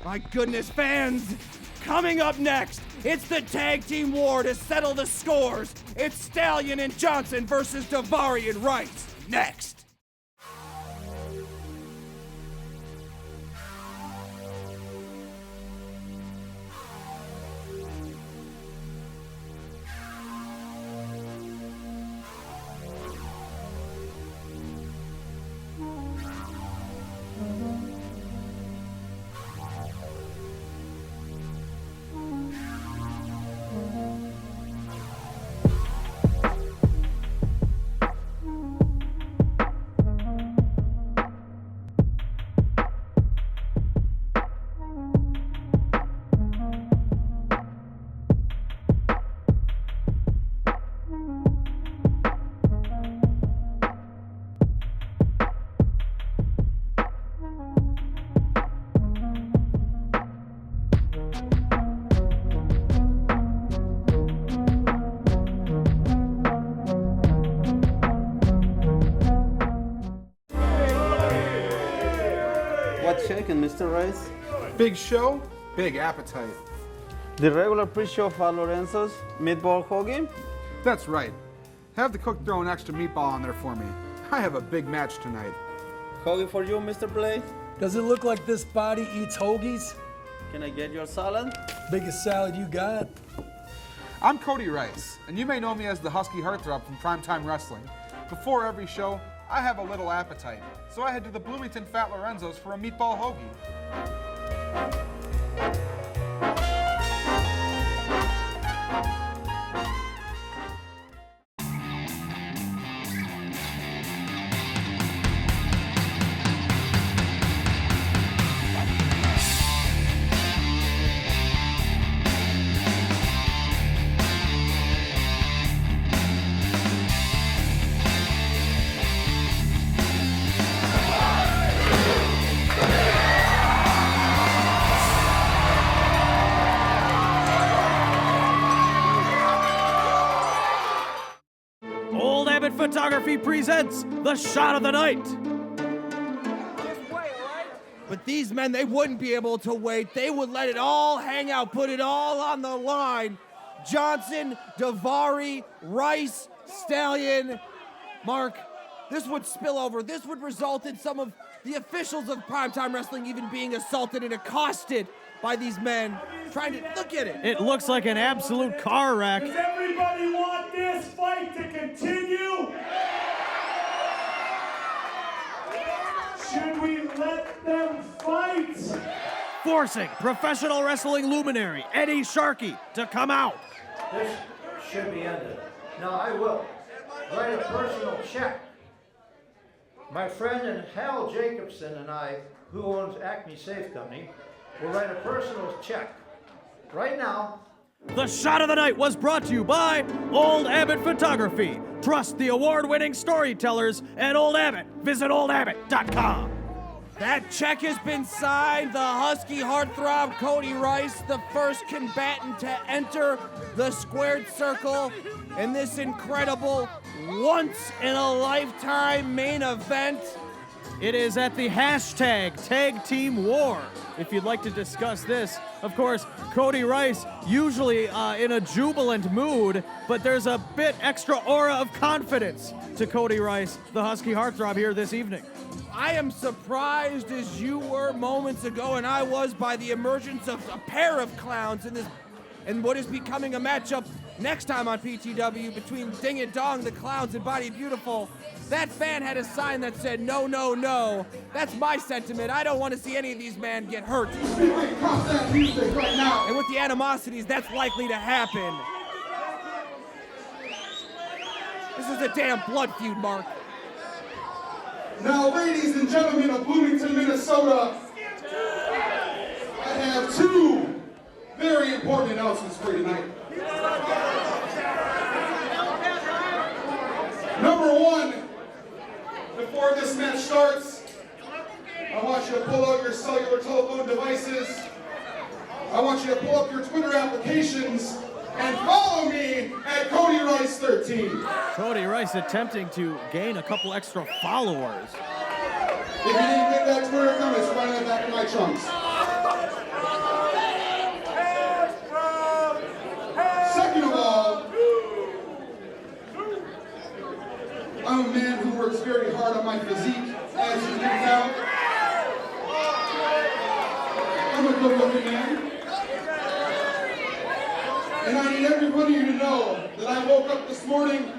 my goodness, fans. Coming up next, it's the tag team war to settle the scores. It's Stallion and Johnson versus Rivalry and Rice. Next. What's shaking, Mr. Rice? Big show, big appetite. The regular pre-show for Lorenzo's meatball hoagie? That's right. Have the cook throw an extra meatball on there for me. I have a big match tonight. Hoagie for you, Mr. Blaze? Does it look like this body eats hoagies? Can I get your salad? Biggest salad you got? I'm Cody Rice, and you may know me as the Husky Heartthrob from Primetime Wrestling. Before every show, I have a little appetite, so I head to the Bloomington Fat Lorenzo's for a meatball hoagie. Photography presents the shot of the night. But these men, they wouldn't be able to wait. They would let it all hang out, put it all on the line. Johnson, Davari, Rice, Stallion. Mark, this would spill over. This would result in some of the officials of Primetime Wrestling even being assaulted and accosted by these men trying to look at it. It looks like an absolute car wreck. Does everybody want this fight to continue? Should we let them fight? Forcing professional wrestling luminary Eddie Sharkey to come out. This should be ended. Now I will write a personal check. My friend Hal Jacobson and I, who owns Acme Safe Company, will write a personal check right now. The shot of the night was brought to you by Old Abbot Photography. Trust the award-winning storytellers at Old Abbot. Visit oldabbot.com. That check has been signed. The Husky heartthrob Cody Rice, the first combatant to enter the squared circle in this incredible once-in-a-lifetime main event. It is at the hashtag Tag Team War. If you'd like to discuss this, of course, Cody Rice, usually in a jubilant mood, but there's a bit extra aura of confidence to Cody Rice, the Husky heartthrob, here this evening. I am surprised as you were moments ago, and I was, by the emergence of a pair of clowns in this, and what is becoming a matchup next time on PTW between Ding and Dong, the Clowns, and Body Beautiful. That fan had a sign that said, no, no, no. That's my sentiment. I don't want to see any of these men get hurt. And with the animosities, that's likely to happen. This is a damn blood feud, Mark. Now, ladies and gentlemen of Bloomington, Minnesota, I have two very important announcements for you tonight. Number one, before this match starts, I want you to pull out your cellular telephone devices. I want you to pull up your Twitter applications and follow me at Cody Rice 13. Cody Rice attempting to gain a couple extra followers. If you didn't get that Twitter account, it's right in the back of my trunks. Second of all, I'm a man who works very hard on my physique, as you can tell. I'm a good-looking man. And I need everybody to know that I woke up this morning,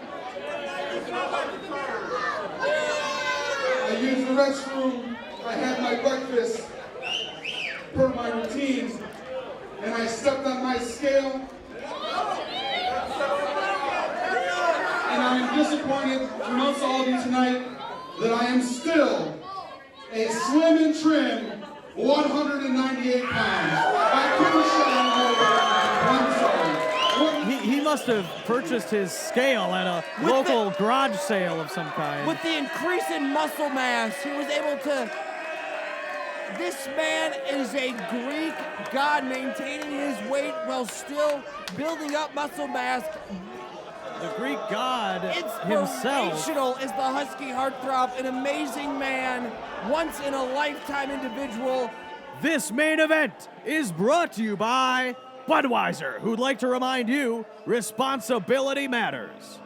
I used the restroom, I had my breakfast per my routine, and I stepped on my scale. And I'm disappointed to announce to all of you tonight that I am still a slim and trim 198 pounds. I couldn't show I'm sorry. He must have purchased his scale at a local garage sale of some kind. With the increase in muscle mass, he was able to... This man is a Greek god, maintaining his weight while still building up muscle mass. The Greek god himself. Inspirational is the Husky heartthrob, an amazing man, once in a lifetime individual. This main event is brought to you by Budweiser, who'd like to remind you, responsibility matters.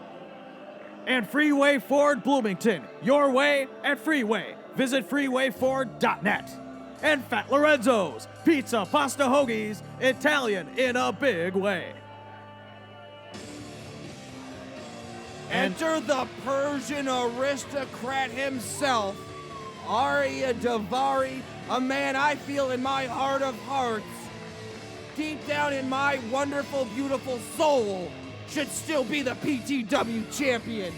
And Freeway Ford Bloomington, your way at Freeway. Visit freewayford.net. And Fat Lorenzo's, pizza, pasta, hoagies, Italian in a big way. Enter the Persian aristocrat himself, Arya Davari, a man I feel in my heart of hearts, deep down in my wonderful, beautiful soul, should still be the PTW champion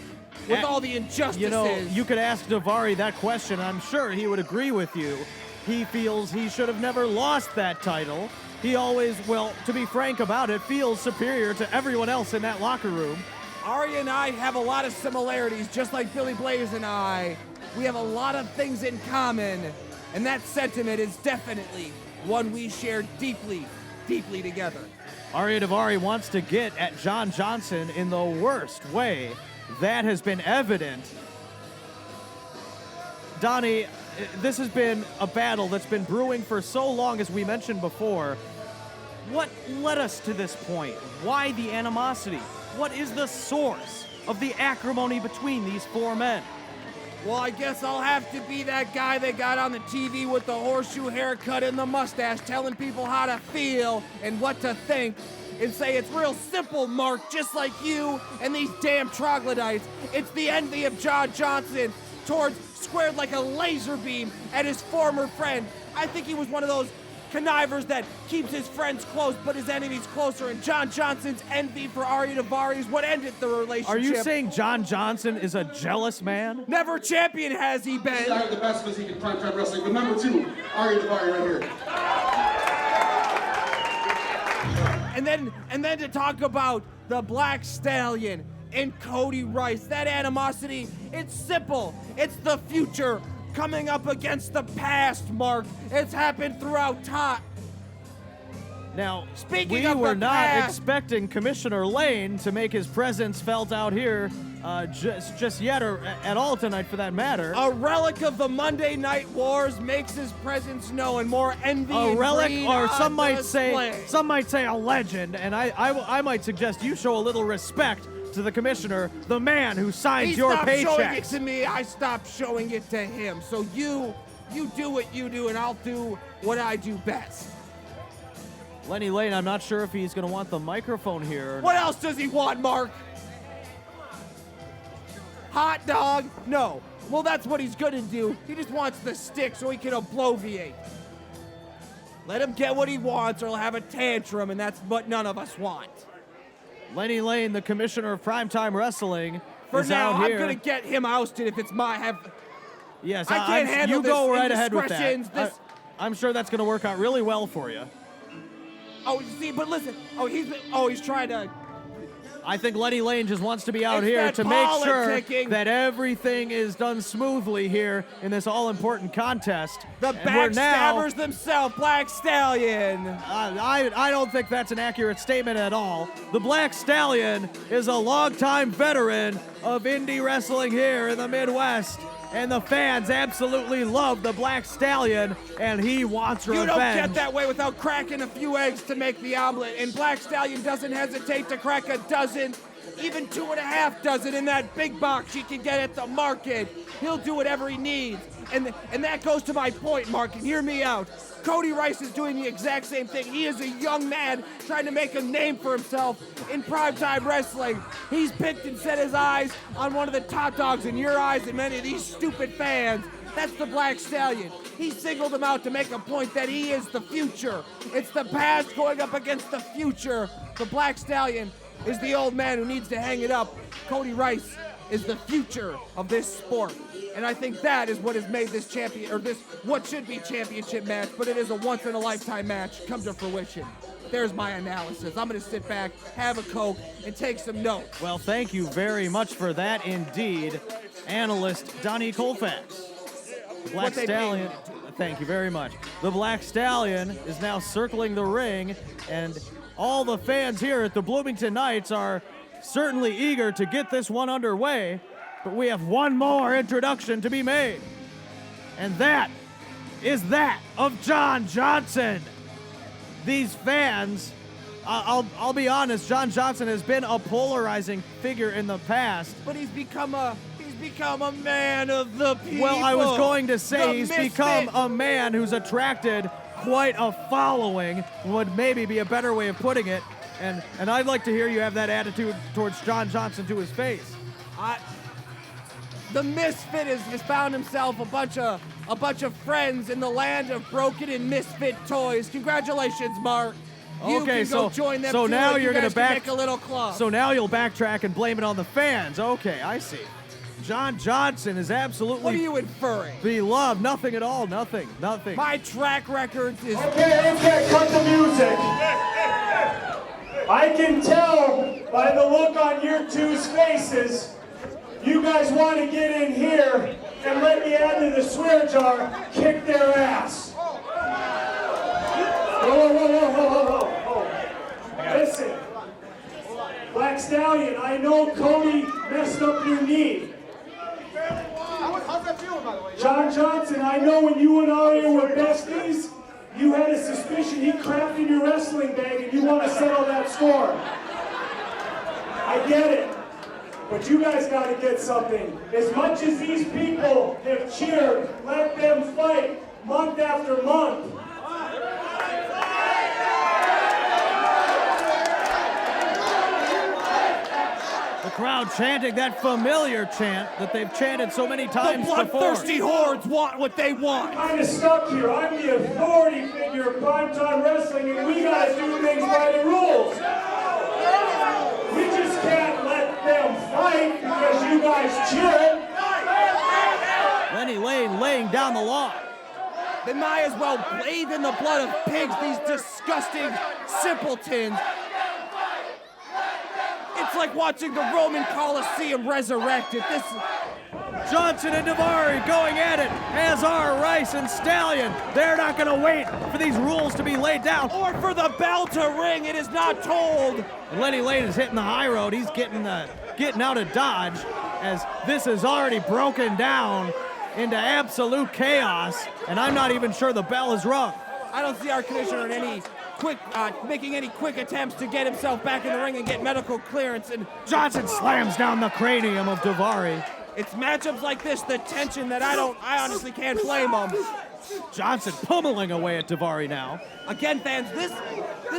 with all the injustices. You know, you could ask Davari that question. I'm sure he would agree with you. He feels he should have never lost that title. He always, well, to be frank about it, feels superior to everyone else in that locker room. Arya and I have a lot of similarities, just like Billy Blaze and I. We have a lot of things in common, and that sentiment is definitely one we share deeply, deeply together. Arya Davari wants to get at John Johnson in the worst way that has been evident. Donnie, this has been a battle that's been brewing for so long, as we mentioned before. What led us to this point? Why the animosity? What is the source of the acrimony between these four men? Well, I guess I'll have to be that guy that got on the TV with the horseshoe haircut and the mustache telling people how to feel and what to think, and say it's real simple, Mark, just like you and these damn troglodytes. It's the envy of John Johnson towards squared like a laser beam at his former friend. I think he was one of those connivers that keeps his friends close but his enemies closer, and John Johnson's envy for Ari Daivari is what ended the relationship. Are you saying John Johnson is a jealous man? Never champion has he been. I have the best physique in primetime wrestling, but number 2, Ari Daivari right here. And then to talk about the Black Stallion and Cody Rice, that animosity, it's simple. It's the future coming up against the past, Mark. It's happened throughout time. Now, Speaking we of were the not past- expecting Commissioner Lane to make his presence felt out here just yet, or at all tonight for that matter. A relic of the Monday Night Wars makes his presence known. More envy A and relic, greed or on some might display. say a legend, and I might suggest you show a little respect to the commissioner, the man who signs He your stopped showing it paychecks. to me, I stopped showing it to him. So you do what you do, and I'll do what I do best. Lenny Lane, I'm not sure if he's going to want the microphone here. What else does he want, Mark? Hot dog? No. Well, that's what he's gonna do. He just wants the stick so he can obloviate. Let him get what he wants or he'll have a tantrum, and that's what none of us want. Lenny Lane, the commissioner of Primetime Wrestling, For is now, out I'm here. gonna get him ousted if it's my... Yes, I can't handle you this go right ahead with indiscretions, that. I'm sure that's going to work out really well for you. Oh, you see, but listen. He's trying to... I think Lenny Lane just wants to be out It's here that to make sure politicking. that everything is done smoothly here in this all-important contest. The And we're now- backstabbers themselves, Black Stallion. I don't think that's an accurate statement at all. The Black Stallion is a longtime veteran of indie wrestling here in the Midwest, and the fans absolutely love the Black Stallion, and he wants revenge. You don't get that way without cracking a few eggs to make the omelet, and Black Stallion doesn't hesitate to crack a dozen, even 2.5 dozen in that big box you can get at the market. He'll do whatever he needs. And that goes to my point, Mark, and hear me out. Cody Rice is doing the exact same thing. He is a young man trying to make a name for himself in primetime wrestling. He's picked and set his eyes on one of the top dogs in your eyes and many of these stupid fans. That's the Black Stallion. He singled him out to make a point that he is the future. It's the past going up against the future. The Black Stallion is the old man who needs to hang it up. Cody Rice is the future of this sport. And I think that is what has made this what should be championship match, but it is a once-in-a-lifetime match, come to fruition. There's my analysis. I'm going to sit back, have a Coke, and take some notes. Well, thank you very much for that indeed, analyst Donnie Colfax. The Black What they Stallion, paid me thank you very much. The Black Stallion is now circling the ring, and all the fans here at the Bloomington Knights are certainly eager to get this one underway, but we have one more introduction to be made, and that is that of John Johnson. These fans, I'll be honest, John Johnson has been a polarizing figure in the past. But he's become a man of the people. Well, I was going to say The he's misfit. become a man who's attracted quite a following, would maybe be a better way of putting it. And I'd like to hear you have that attitude towards John Johnson to his face. The misfit has found himself a bunch of friends in the land of broken and misfit toys. Congratulations, Mark. You Okay, can go join them so too, now and you're you gonna guys can back. make a little club. So now you'll backtrack and blame it on the fans. Okay, I see. John Johnson is absolutely. What are you inferring? Beloved. Nothing at all. Nothing. My track record is. Okay, cut the music. I can tell by the look on your two's faces, you guys want to get in here and let me add to the swear jar, kick their ass. Whoa. Listen, Black Stallion, I know Cody messed up your knee. How's that feeling, by the way? John Johnson, I know when you and Aria were besties, you had a suspicion he crapped in your wrestling bag and you want to settle that score. I get it, but you guys got to get something. As much as these people have cheered, let them fight month after month. The crowd chanting that familiar chant that they've chanted so many times before. The bloodthirsty hordes want what they want. I'm kind of stuck here. I'm the authority figure of primetime wrestling, and we got to do things by the rules. We just can't let them fight because you guys cheer. Lenny Lane laying down the law. They might as well bathe in the blood of pigs, these disgusting simpletons. It's like watching the Roman Colosseum resurrected. Johnson and Daivari going at it, as are Rice and Stallion. They're not going to wait for these rules to be laid down. Or for the bell to ring, it is not told. And Lenny Lane is hitting the high road. He's getting out of Dodge, as this is already broken down into absolute chaos, and I'm not even sure the bell is rung. I don't see our commissioner in any making any quick attempts to get himself back in the ring and get medical clearance. And Johnson slams down the cranium of Daivari. It's matchups like this, the tension that I honestly can't blame him. Johnson pummeling away at Daivari now. Again, fans, this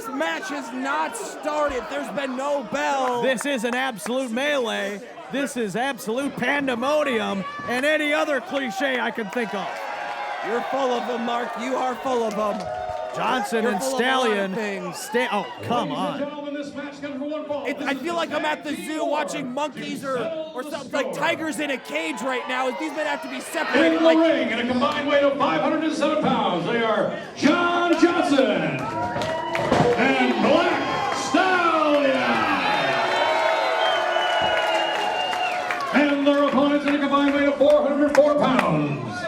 match has not started. There's been no bell. This is an absolute melee. This is absolute pandemonium, and any other cliche I can think of. You're full of them, Mark. You are full of them. Johnson and Stallion. Oh, come on. I feel like I'm at the zoo watching monkeys or something like tigers in a cage right now. These men have to be separated. In the ring, in a combined weight of 507 pounds, they are John Johnson and Black Stallion. And their opponents in a combined weight of 404 pounds.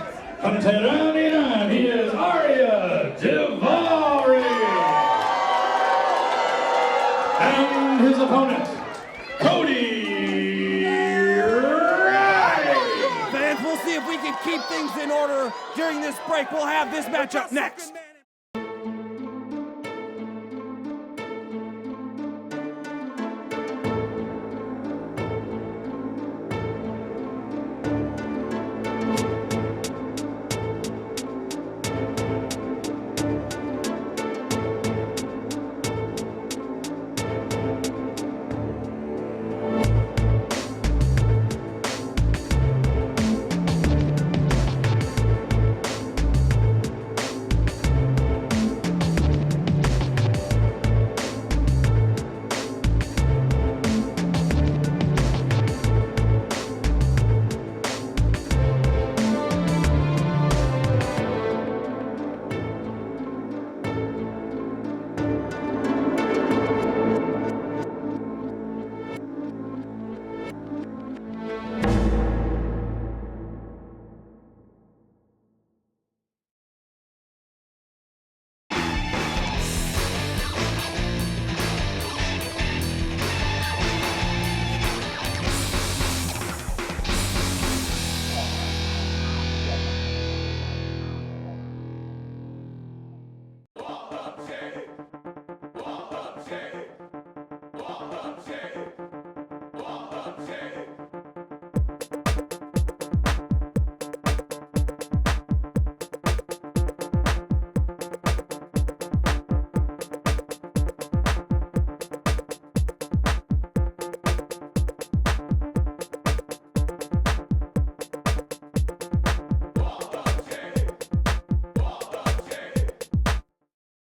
From Tehran, Iran, he is Arya Daivari. And his opponent, Cody Rice. Fans, we'll see if we can keep things in order during this break. We'll have this matchup next.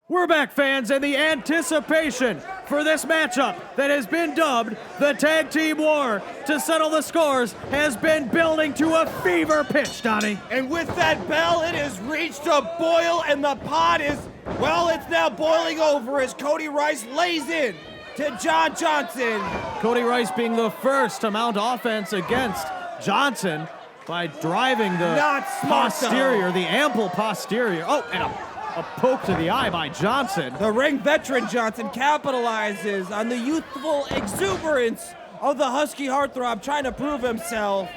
We're back, fans, and the anticipation for this matchup that has been dubbed the Tag Team War to settle the scores has been building to a fever pitch, Donnie. And with that bell, it has reached a boil, and the pot is, well, it's now boiling over as Cody Rice lays in to John Johnson. Cody Rice being the first to mount offense against Johnson by driving the Not smart, posterior, the ample posterior. Oh, and a A poke to the eye by Johnson. The ring veteran Johnson capitalizes on the youthful exuberance of the Husky heartthrob trying to prove himself.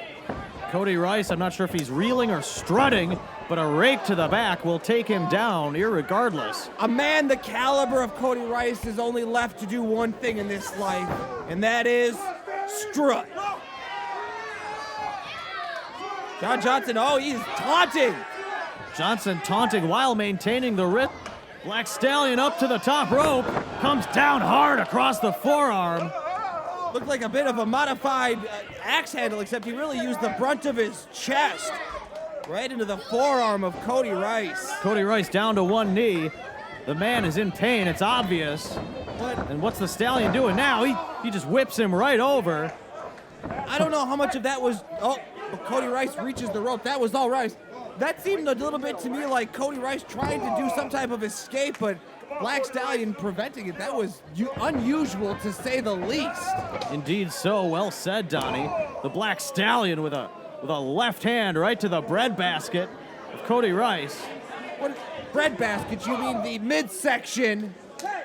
Cody Rice, I'm not sure if he's reeling or strutting, but a rake to the back will take him down irregardless. A man the caliber of Cody Rice is only left to do one thing in this life, and that is strut. John Johnson, oh, he's taunting. Johnson taunting while maintaining the wrist. Black Stallion up to the top rope, comes down hard across the forearm. Looked like a bit of a modified axe handle, except he really used the brunt of his chest right into the forearm of Cody Rice. Cody Rice down to one knee. The man is in pain, it's obvious. And what's the Stallion doing now? He just whips him right over. I don't know how much of that was, Cody Rice reaches the rope. That was all Rice. That seemed a little bit to me like Cody Rice trying to do some type of escape, but Black Stallion preventing it. That was unusual to say the least. Indeed so, well said, Donnie. The Black Stallion with a left hand right to the breadbasket of Cody Rice. What breadbasket? You mean the midsection?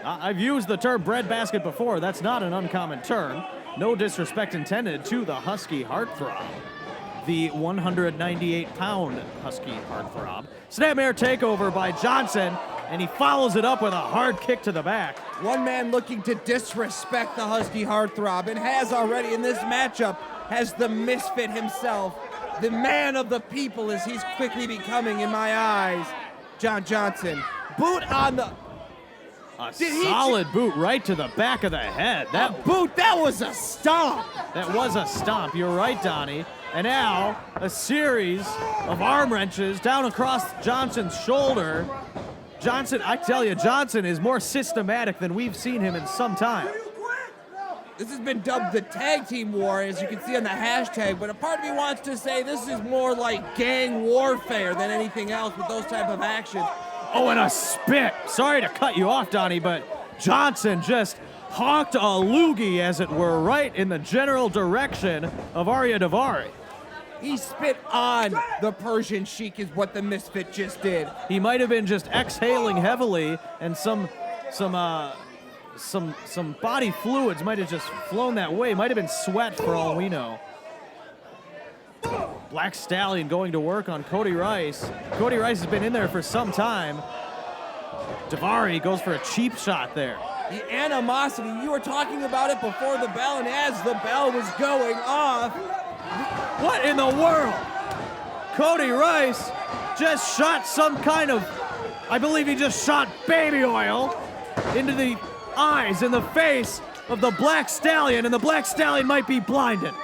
I've used the term breadbasket before. That's not an uncommon term. No disrespect intended to the Husky heartthrob. The 198-pound Husky heartthrob. Snapmare takeover by Johnson, and he follows it up with a hard kick to the back. One man looking to disrespect the Husky heartthrob, and has already in this matchup, has the misfit himself. The man of the people, as he's quickly becoming in my eyes. John Johnson. Boot on the... A solid boot right to the back of the head. That was a stomp. That was a stomp. You're right, Donnie. And now, a series of arm wrenches down across Johnson's shoulder. Johnson, I tell you, Johnson is more systematic than we've seen him in some time. This has been dubbed the tag team war, as you can see on the hashtag, but a part of me wants to say this is more like gang warfare than anything else with those type of actions. Oh, and a spit. Sorry to cut you off, Donnie, but Johnson just hawked a loogie, as it were, right in the general direction of Arya Daivari. He spit on the Persian Sheik is what the misfit just did. He might have been just exhaling heavily, and some body fluids might have just flown that way. Might have been sweat for all we know. Black Stallion going to work on Cody Rice. Cody Rice has been in there for some time. Daivari goes for a cheap shot there. The animosity, you were talking about it before the bell, and as the bell was going off. What in the world? Cody Rice just shot some kind of, I believe he just shot baby oil into the eyes and the face of the Black Stallion, and the Black Stallion might be blinded.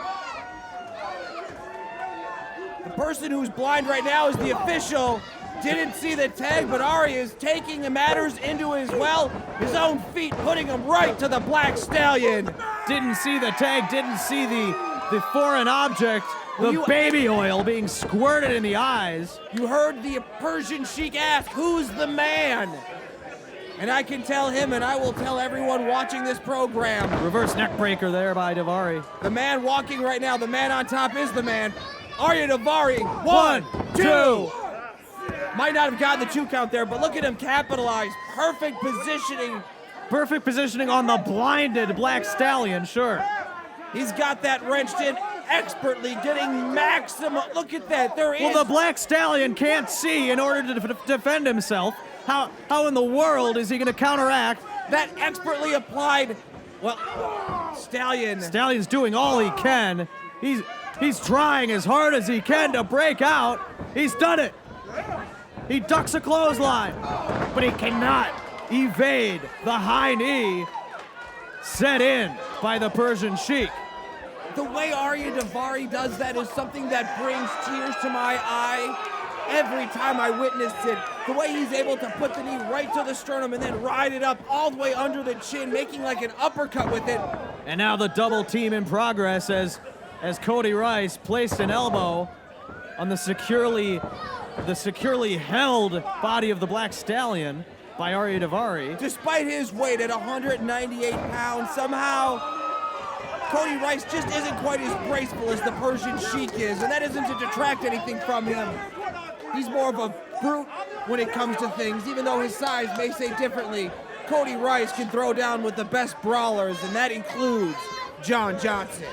The person who's blind right now is the official. Didn't see the tag, but Ari is taking the matters into his own feet, putting him right to the Black Stallion. Didn't see the tag, didn't see the foreign object, the baby oil being squirted in the eyes. You heard the Persian Sheik ask, who's the man? And I can tell him, and I will tell everyone watching this program. Reverse neck breaker there by Daivari. The man walking right now, the man on top is the man. Arya Daivari, 1, 2. Might not have gotten the 2 count there, but look at him capitalize. Perfect positioning. Perfect positioning on the blinded Black Stallion, sure. He's got that wrenched in expertly, getting maximum. Look at that, there is. Well, the Black Stallion can't see in order to defend himself. How in the world is he going to counteract? That expertly applied, well, Stallion. Stallion's doing all he can. He's trying as hard as he can to break out. He's done it. He ducks a clothesline, but he cannot evade the high knee set in by the Persian Sheik. The way Arya Daivari does that is something that brings tears to my eye every time I witnessed it. The way he's able to put the knee right to the sternum and then ride it up all the way under the chin, making like an uppercut with it. And now the double team in progress as Cody Rice placed an elbow on the securely held body of the Black Stallion by Arya Daivari. Despite his weight at 198 pounds, somehow Cody Rice just isn't quite as graceful as the Persian Sheik is, and that isn't to detract anything from him. He's more of a brute when it comes to things, even though his size may say differently. Cody Rice can throw down with the best brawlers, and that includes John Johnson.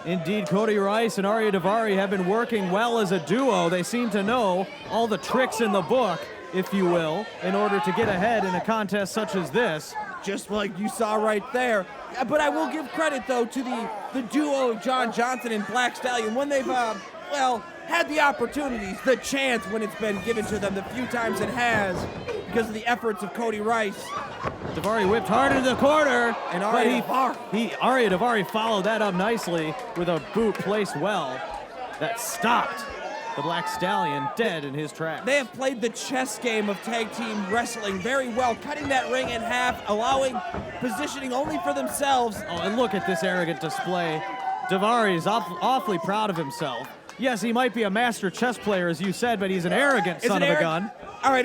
Indeed, Cody Rice and Arya Daivari have been working well as a duo. They seem to know all the tricks in the book, if you will, in order to get ahead in a contest such as this. Just like you saw right there. But I will give credit, though, to the duo of John Johnson and Black Stallion when they've, had the opportunities, the chance when it's been given to them, the few times it has, because of the efforts of Cody Rice. Daivari whipped hard into the corner, and Arya Daivari followed that up nicely with a boot placed well that stopped the Black Stallion dead in his tracks. They have played the chess game of tag team wrestling very well, cutting that ring in half, allowing positioning only for themselves. Oh, and look at this arrogant display. Daivari is awfully proud of himself. Yes, he might be a master chess player, as you said, but he's an arrogant son of a gun. All right,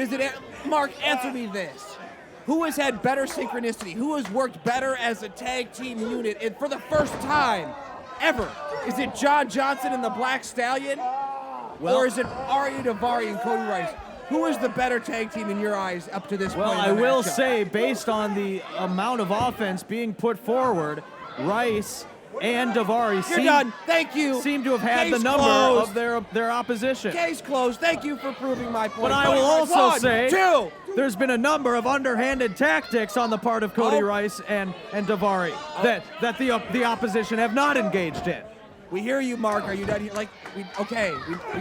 Mark, answer me this. Who has had better synchronicity? Who has worked better as a tag team unit? And for the first time ever, is it John Johnson and the Black Stallion? Or is it Arya Daivari and Cody Rice? Who is the better tag team in your eyes up to this point? Well, I will say, based on the amount of offense being put forward, Rice and Daivari seem to have had the number of their opposition. Case closed. Thank you for proving my point. But I will also say there's been a number of underhanded tactics on the part of Cody Rice and Daivari that the opposition have not engaged in. We hear you, Mark. Are you done here? We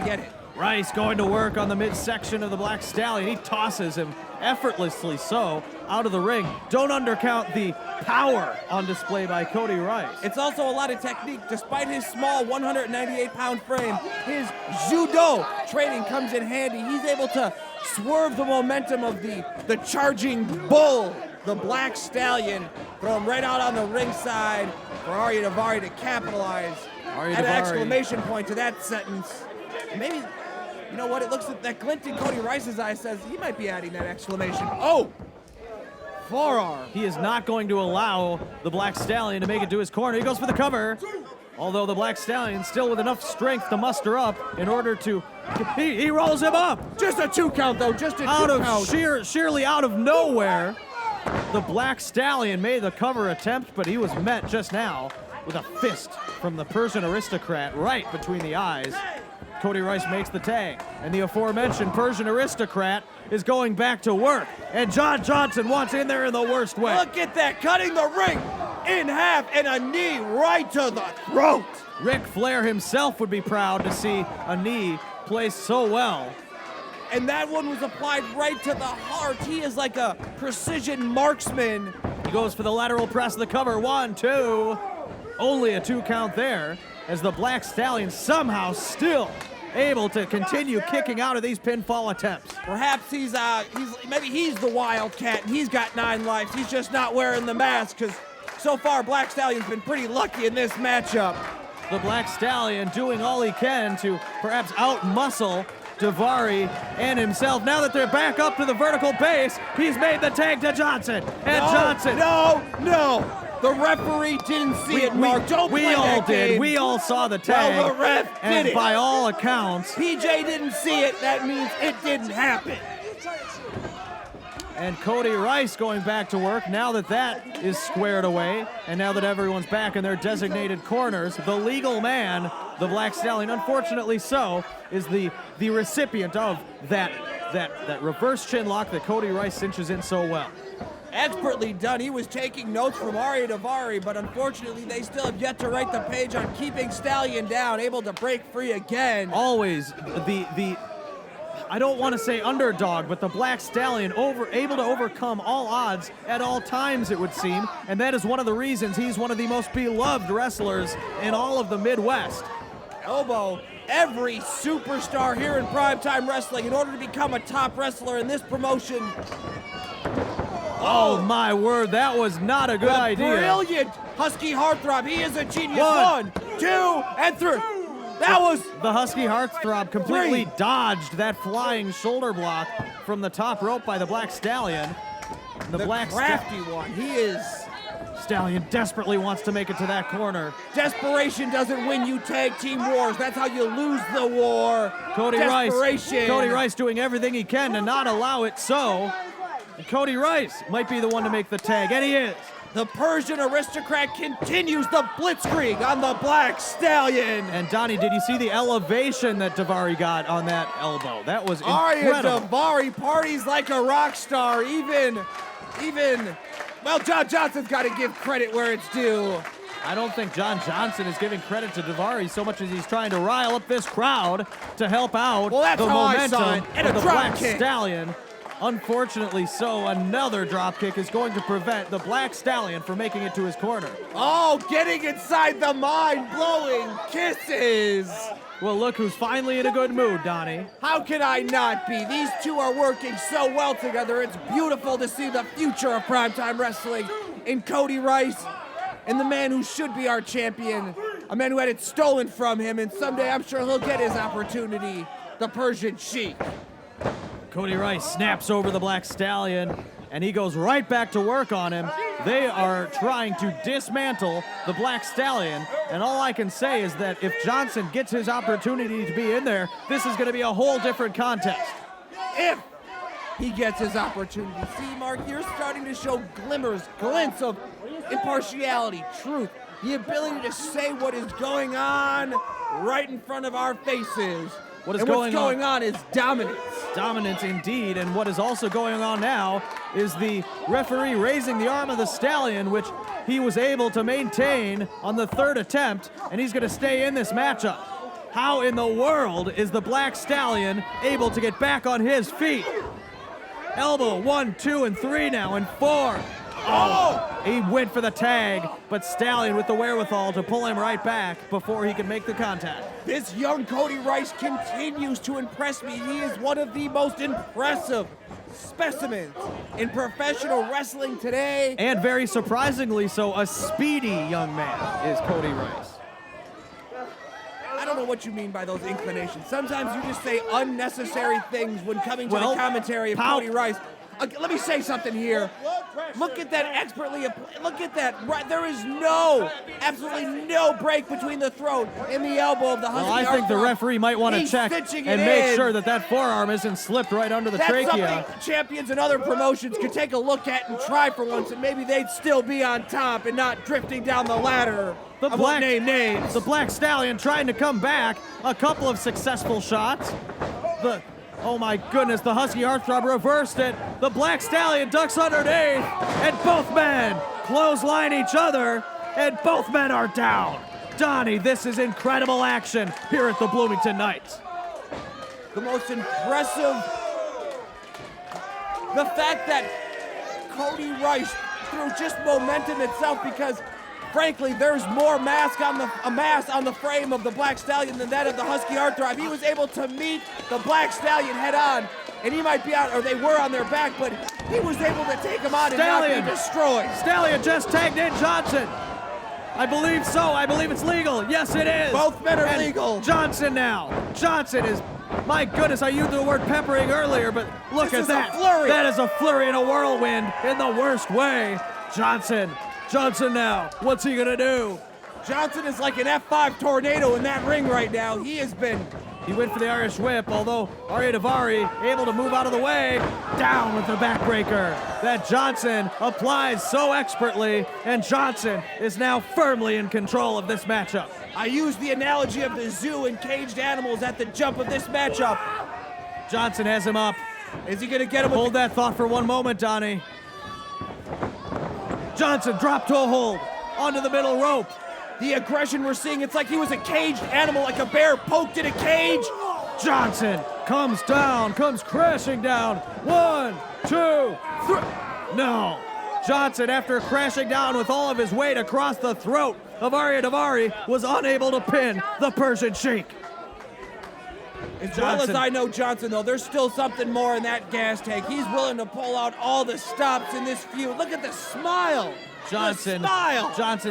get it. Rice going to work on the midsection of the Black Stallion. He tosses him effortlessly so out of the ring. Don't undercount the power on display by Cody Rice. It's also a lot of technique. Despite his small 198-pound frame, his judo training comes in handy. He's able to swerve the momentum of the charging bull, the Black Stallion, throw him right out on the ringside for Arya Daivari to capitalize. Add an exclamation point to that sentence. Maybe, you know what, it looks like that glint in Cody Rice's eye says he might be adding that exclamation. Oh! Forearm. He is not going to allow the Black Stallion to make it to his corner. He goes for the cover. Although the Black Stallion still with enough strength to muster up in order to... He rolls him up! Just a 2 count, though. Just a 2 count. Sheerly out of nowhere, the Black Stallion made the cover attempt, but he was met just now with a fist from the Persian Aristocrat right between the eyes. Cody Rice makes the tag, and the aforementioned Persian Aristocrat is going back to work, and John Johnson wants in there in the worst way. Look at that, cutting the ring in half and a knee right to the throat. Ric Flair himself would be proud to see a knee placed so well. And that one was applied right to the heart. He is like a precision marksman. He goes for the lateral press of the cover. 1, 2. Only a 2 count there, as the Black Stallion somehow still able to continue kicking out of these pinfall attempts. Perhaps maybe he's the Wildcat and he's got 9 lives. He's just not wearing the mask, because so far Black Stallion's been pretty lucky in this matchup. The Black Stallion doing all he can to perhaps out-muscle Daivari and himself. Now that they're back up to the vertical base, he's made the tag to Johnson. And Johnson. No. The referee didn't see it, Mark. Don't play We all that did. game. We all saw the tag. Well, the ref did and it. by all accounts, PJ didn't see it. That means it didn't happen. And Cody Rice going back to work now that that is squared away, and now that everyone's back in their designated corners. The legal man, the Black Stallion, unfortunately so, is the recipient of that reverse chin lock that Cody Rice cinches in so well. Expertly done. He was taking notes from Arya Daivari, but unfortunately they still have yet to write the page on keeping Stallion down, able to break free again. Always the I don't want to say underdog, but the Black Stallion able to overcome all odds at all times, it would seem, and that is one of the reasons he's one of the most beloved wrestlers in all of the Midwest. Elbow. Every superstar here in Primetime Wrestling, in order to become a top wrestler in this promotion. Oh my word, that was not a good idea. Brilliant Husky Heartthrob. He is a genius. 1, 2, and 3. That was the Husky Heartthrob completely dodged that flying shoulder block from the top rope by the Black Stallion. The crafty one. He is Stallion desperately wants to make it to that corner. Desperation doesn't win you tag team wars. That's how you lose the war. Cody Rice doing everything he can to not allow it so. And Cody Rice might be the one to make the tag, and he is. The Persian aristocrat continues the blitzkrieg on the Black Stallion. And Donnie, did you see the elevation that Davari got on that elbow? That was Arya incredible. Davari parties like a rock star. Well, John Johnson's got to give credit where it's due. I don't think John Johnson is giving credit to Davari so much as he's trying to rile up this crowd to help out the momentum of the Black Stallion. Unfortunately so, another dropkick is going to prevent the Black Stallion from making it to his corner. Oh, getting inside the mind, blowing kisses. Well, look who's finally in a good mood, Donnie. How can I not be? These two are working so well together. It's beautiful to see the future of primetime wrestling in Cody Rice and the man who should be our champion, a man who had it stolen from him, and someday I'm sure he'll get his opportunity, the Persian Sheik. Cody Rice snaps over the Black Stallion, and he goes right back to work on him. They are trying to dismantle the Black Stallion, and all I can say is that if Johnson gets his opportunity to be in there, this is going to be a whole different contest. If he gets his opportunity. See, Mark, you're starting to show glints of impartiality, truth, the ability to say what is going on right in front of our faces. What's going on is dominance. Dominance indeed, and what is also going on now is the referee raising the arm of the Stallion, which he was able to maintain on the third attempt, and he's going to stay in this matchup. How in the world is the Black Stallion able to get back on his feet? Elbow, 1, 2, and 3 now, and 4. Oh! He went for the tag, but Stallion with the wherewithal to pull him right back before he could make the contact. This young Cody Rice continues to impress me. He is one of the most impressive specimens in professional wrestling today. And very surprisingly so, a speedy young man is Cody Rice. I don't know what you mean by those inclinations. Sometimes you just say unnecessary things when coming to the commentary of Cody Rice. Let me say something here. Look at that expertly. Look at that. There is absolutely no break between the throat and the elbow of the husky. Well, I think the referee might want to check and make sure that that forearm isn't slipped right under the trachea. That's something champions and other promotions could take a look at and try for once, and maybe they'd still be on top and not drifting down the ladder. I won't name names. The Black Stallion trying to come back. A couple of successful shots. Oh my goodness, the Husky Heartthrob reversed it. The Black Stallion ducks underneath, and both men clothesline each other, and both men are down. Donnie, this is incredible action here at the Bloomington Knights. The most impressive, the fact that Cody Rice, through just momentum itself, because frankly, there's more mass on the frame of the Black Stallion than that of the Husky Heartthrob. He was able to meet the Black Stallion head on, and he might be out, or they were on their back, but he was able to take him on and not be destroyed. Stallion just tagged in Johnson. I believe so. I believe it's legal. Yes, it is. Both men are legal. Johnson now. Johnson is, my goodness, I used the word peppering earlier, but look at that. Flurry. That is a flurry and a whirlwind in the worst way. Johnson now, what's he gonna do? Johnson is like an F5 tornado in that ring right now. He went for the Irish whip, although Arya Davari able to move out of the way. Down with the backbreaker that Johnson applies so expertly, and Johnson is now firmly in control of this matchup. I use the analogy of the zoo and caged animals at the jump of this matchup. Johnson has him up. Is he gonna get him? Hold that thought for one moment, Donnie. Johnson dropped to a hold onto the middle rope. The aggression we're seeing, it's like he was a caged animal, like a bear poked in a cage. Johnson comes crashing down. 1, 2, 3. No. Johnson, after crashing down with all of his weight across the throat of Arya Davari, was unable to pin the Persian Sheik. As well as I know Johnson, though, there's still something more in that gas tank. He's willing to pull out all the stops in this feud. Look at the smile. Johnson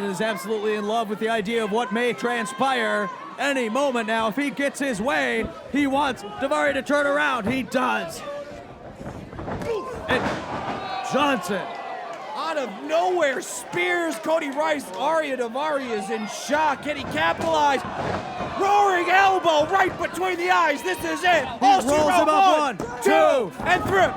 is absolutely in love with the idea of what may transpire any moment now. If he gets his way, he wants Davari to turn around. He does. And Johnson. out of nowhere spears Cody Rice. Arya Daivari is in shock. Can he capitalize? Roaring elbow right between the eyes. This is it. He rolls him up 1, 2, and 3.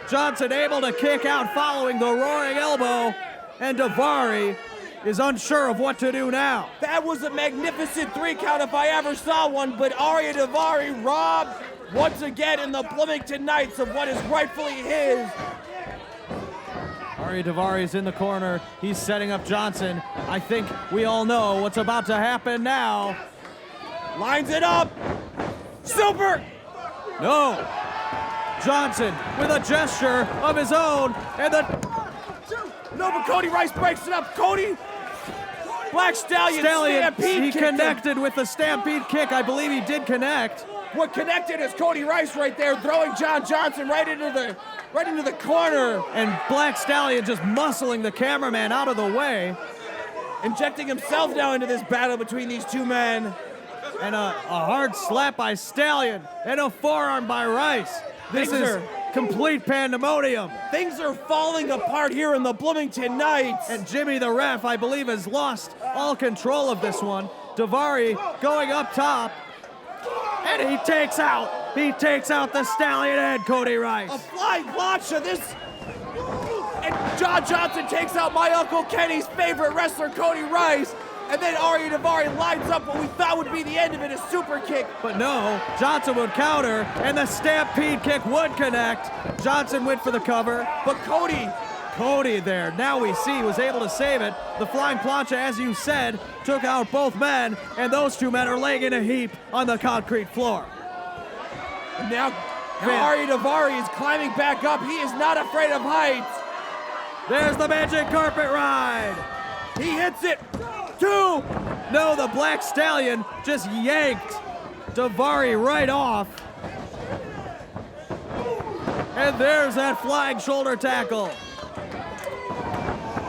Johnson able to kick out following the roaring elbow, and Daivari is unsure of what to do now. That was a magnificent 3 count if I ever saw one, but Arya Daivari robbed once again in the Bloomington Knights of what is rightfully his. Arya Daivari is in the corner. He's setting up Johnson. I think we all know what's about to happen now. Lines it up. Super. No. Johnson with a gesture of his own, and no, but Cody Rice breaks it up. Cody, Black Stallion stampede he connected with the stampede kick. I believe he did connect. What connected is Cody Rice right there, throwing John Johnson right into the corner. And Black Stallion just muscling the cameraman out of the way. Injecting himself now into this battle between these two men. And a hard slap by Stallion, and a forearm by Rice. This is complete pandemonium. Things are falling apart here in the Bloomington Knights. And Jimmy the ref, I believe, has lost all control of this one. Daivari going up top. And he takes out the Stallion and Cody Rice. A flying plancha, and John Johnson takes out my Uncle Kenny's favorite wrestler, Cody Rice. And then Arya Daivari lines up what we thought would be the end of it, a super kick. But no, Johnson would counter, and the stampede kick would connect. Johnson went for the cover. But Cody there, now we see, was able to save it. The flying plancha, as you said, took out both men, and those two men are laying in a heap on the concrete floor. And now Arya Daivari is climbing back up. He is not afraid of heights. There's the magic carpet ride. He hits it. 2. No, the Black Stallion just yanked Daivari right off. And there's that flying shoulder tackle.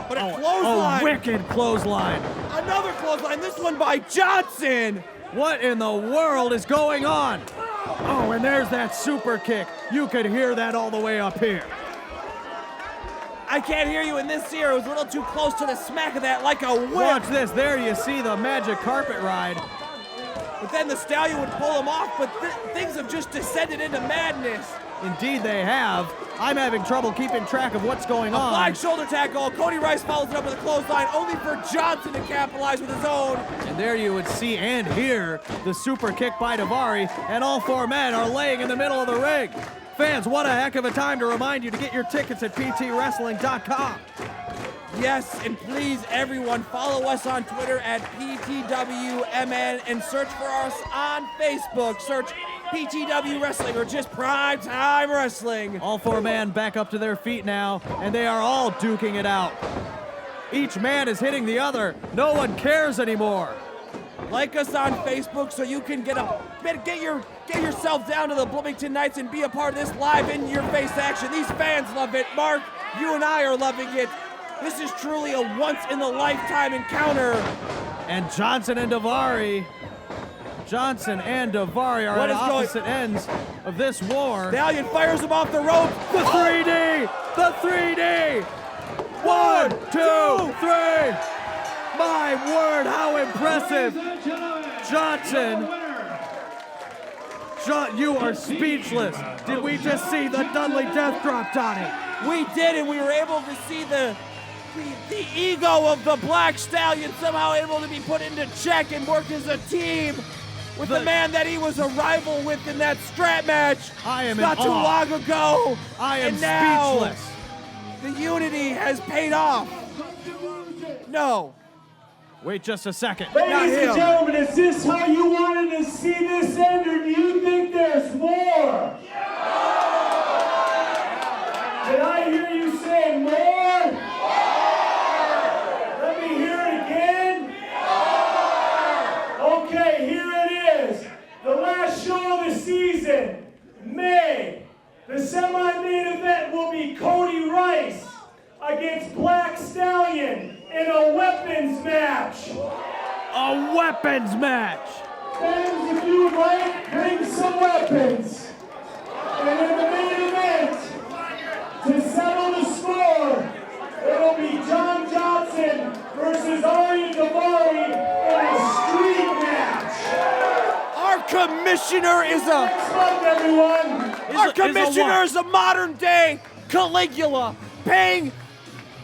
But a clothesline. A wicked clothesline. Another clothesline, this one by Johnson. What in the world is going on? Oh, and there's that super kick. You could hear that all the way up here. I can't hear you in this ear. It was a little too close to the smack of that, like a whip. Watch this. There you see the magic carpet ride. But then the Stallion would pull him off, but things have just descended into madness. Indeed they have. I'm having trouble keeping track of what's going on. A flag shoulder tackle. Cody Rice follows it up with a clothesline, only for Johnson to capitalize with his own. And there you would see and hear the super kick by Daivari, and all 4 men are laying in the middle of the ring. Fans, what a heck of a time to remind you to get your tickets at ptwrestling.com. Yes, and please, everyone, follow us on Twitter at PTWMN and search for us on Facebook. Search PTW Wrestling or just Prime Time Wrestling. All 4 men back up to their feet now, and they are all duking it out. Each man is hitting the other. No one cares anymore. Like us on Facebook so you can get yourself down to the Bloomington Knights and be a part of this live in-your-face action. These fans love it. Mark, you and I are loving it. This is truly a once-in-a-lifetime encounter. And Johnson and Daivari are at opposite ends of this war. Stallion fires him off the rope. The 3D! The 3D! 1, 2, 3! My word, how impressive! Johnson, you are speechless. Did we just see the Dudley Death Drop, Donnie? We did, and we were able to see the ego of the Black Stallion somehow able to be put into check and work as a team with the man that he was a rival with in that strap match not too long ago. I am and now speechless. The unity has paid off. No. Wait just a second. Ladies and gentlemen, is this how you wanted to see this end, or do you think there's more? Did I hear you say more? Let me hear it again. Okay, here it is. The last show of the season, May. The semi-main event will be Cody Rice against Black Stallion in a weapons match. A weapons match. Fans, if you would like, bring some weapons. And in the main event, to settle the score, commissioner is a... Next month, everyone! Our commissioner is a modern-day Caligula,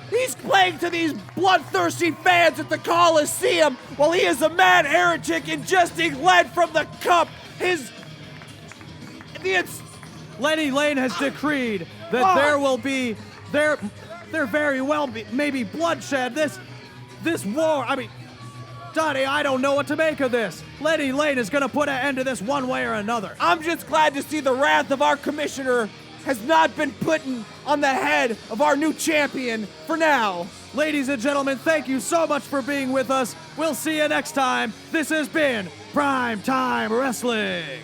He's playing to these bloodthirsty fans at the Coliseum while he is a mad heretic ingesting lead from the cup. Lenny Lane has decreed that there will be, there very well may be bloodshed. This war, I mean, Donnie, I don't know what to make of this. Lenny Lane is gonna put an end to this one way or another. I'm just glad to see the wrath of our commissioner has not been put on the head of our new champion for now. Ladies and gentlemen, thank you so much for being with us. We'll see you next time. This has been Prime Time Wrestling.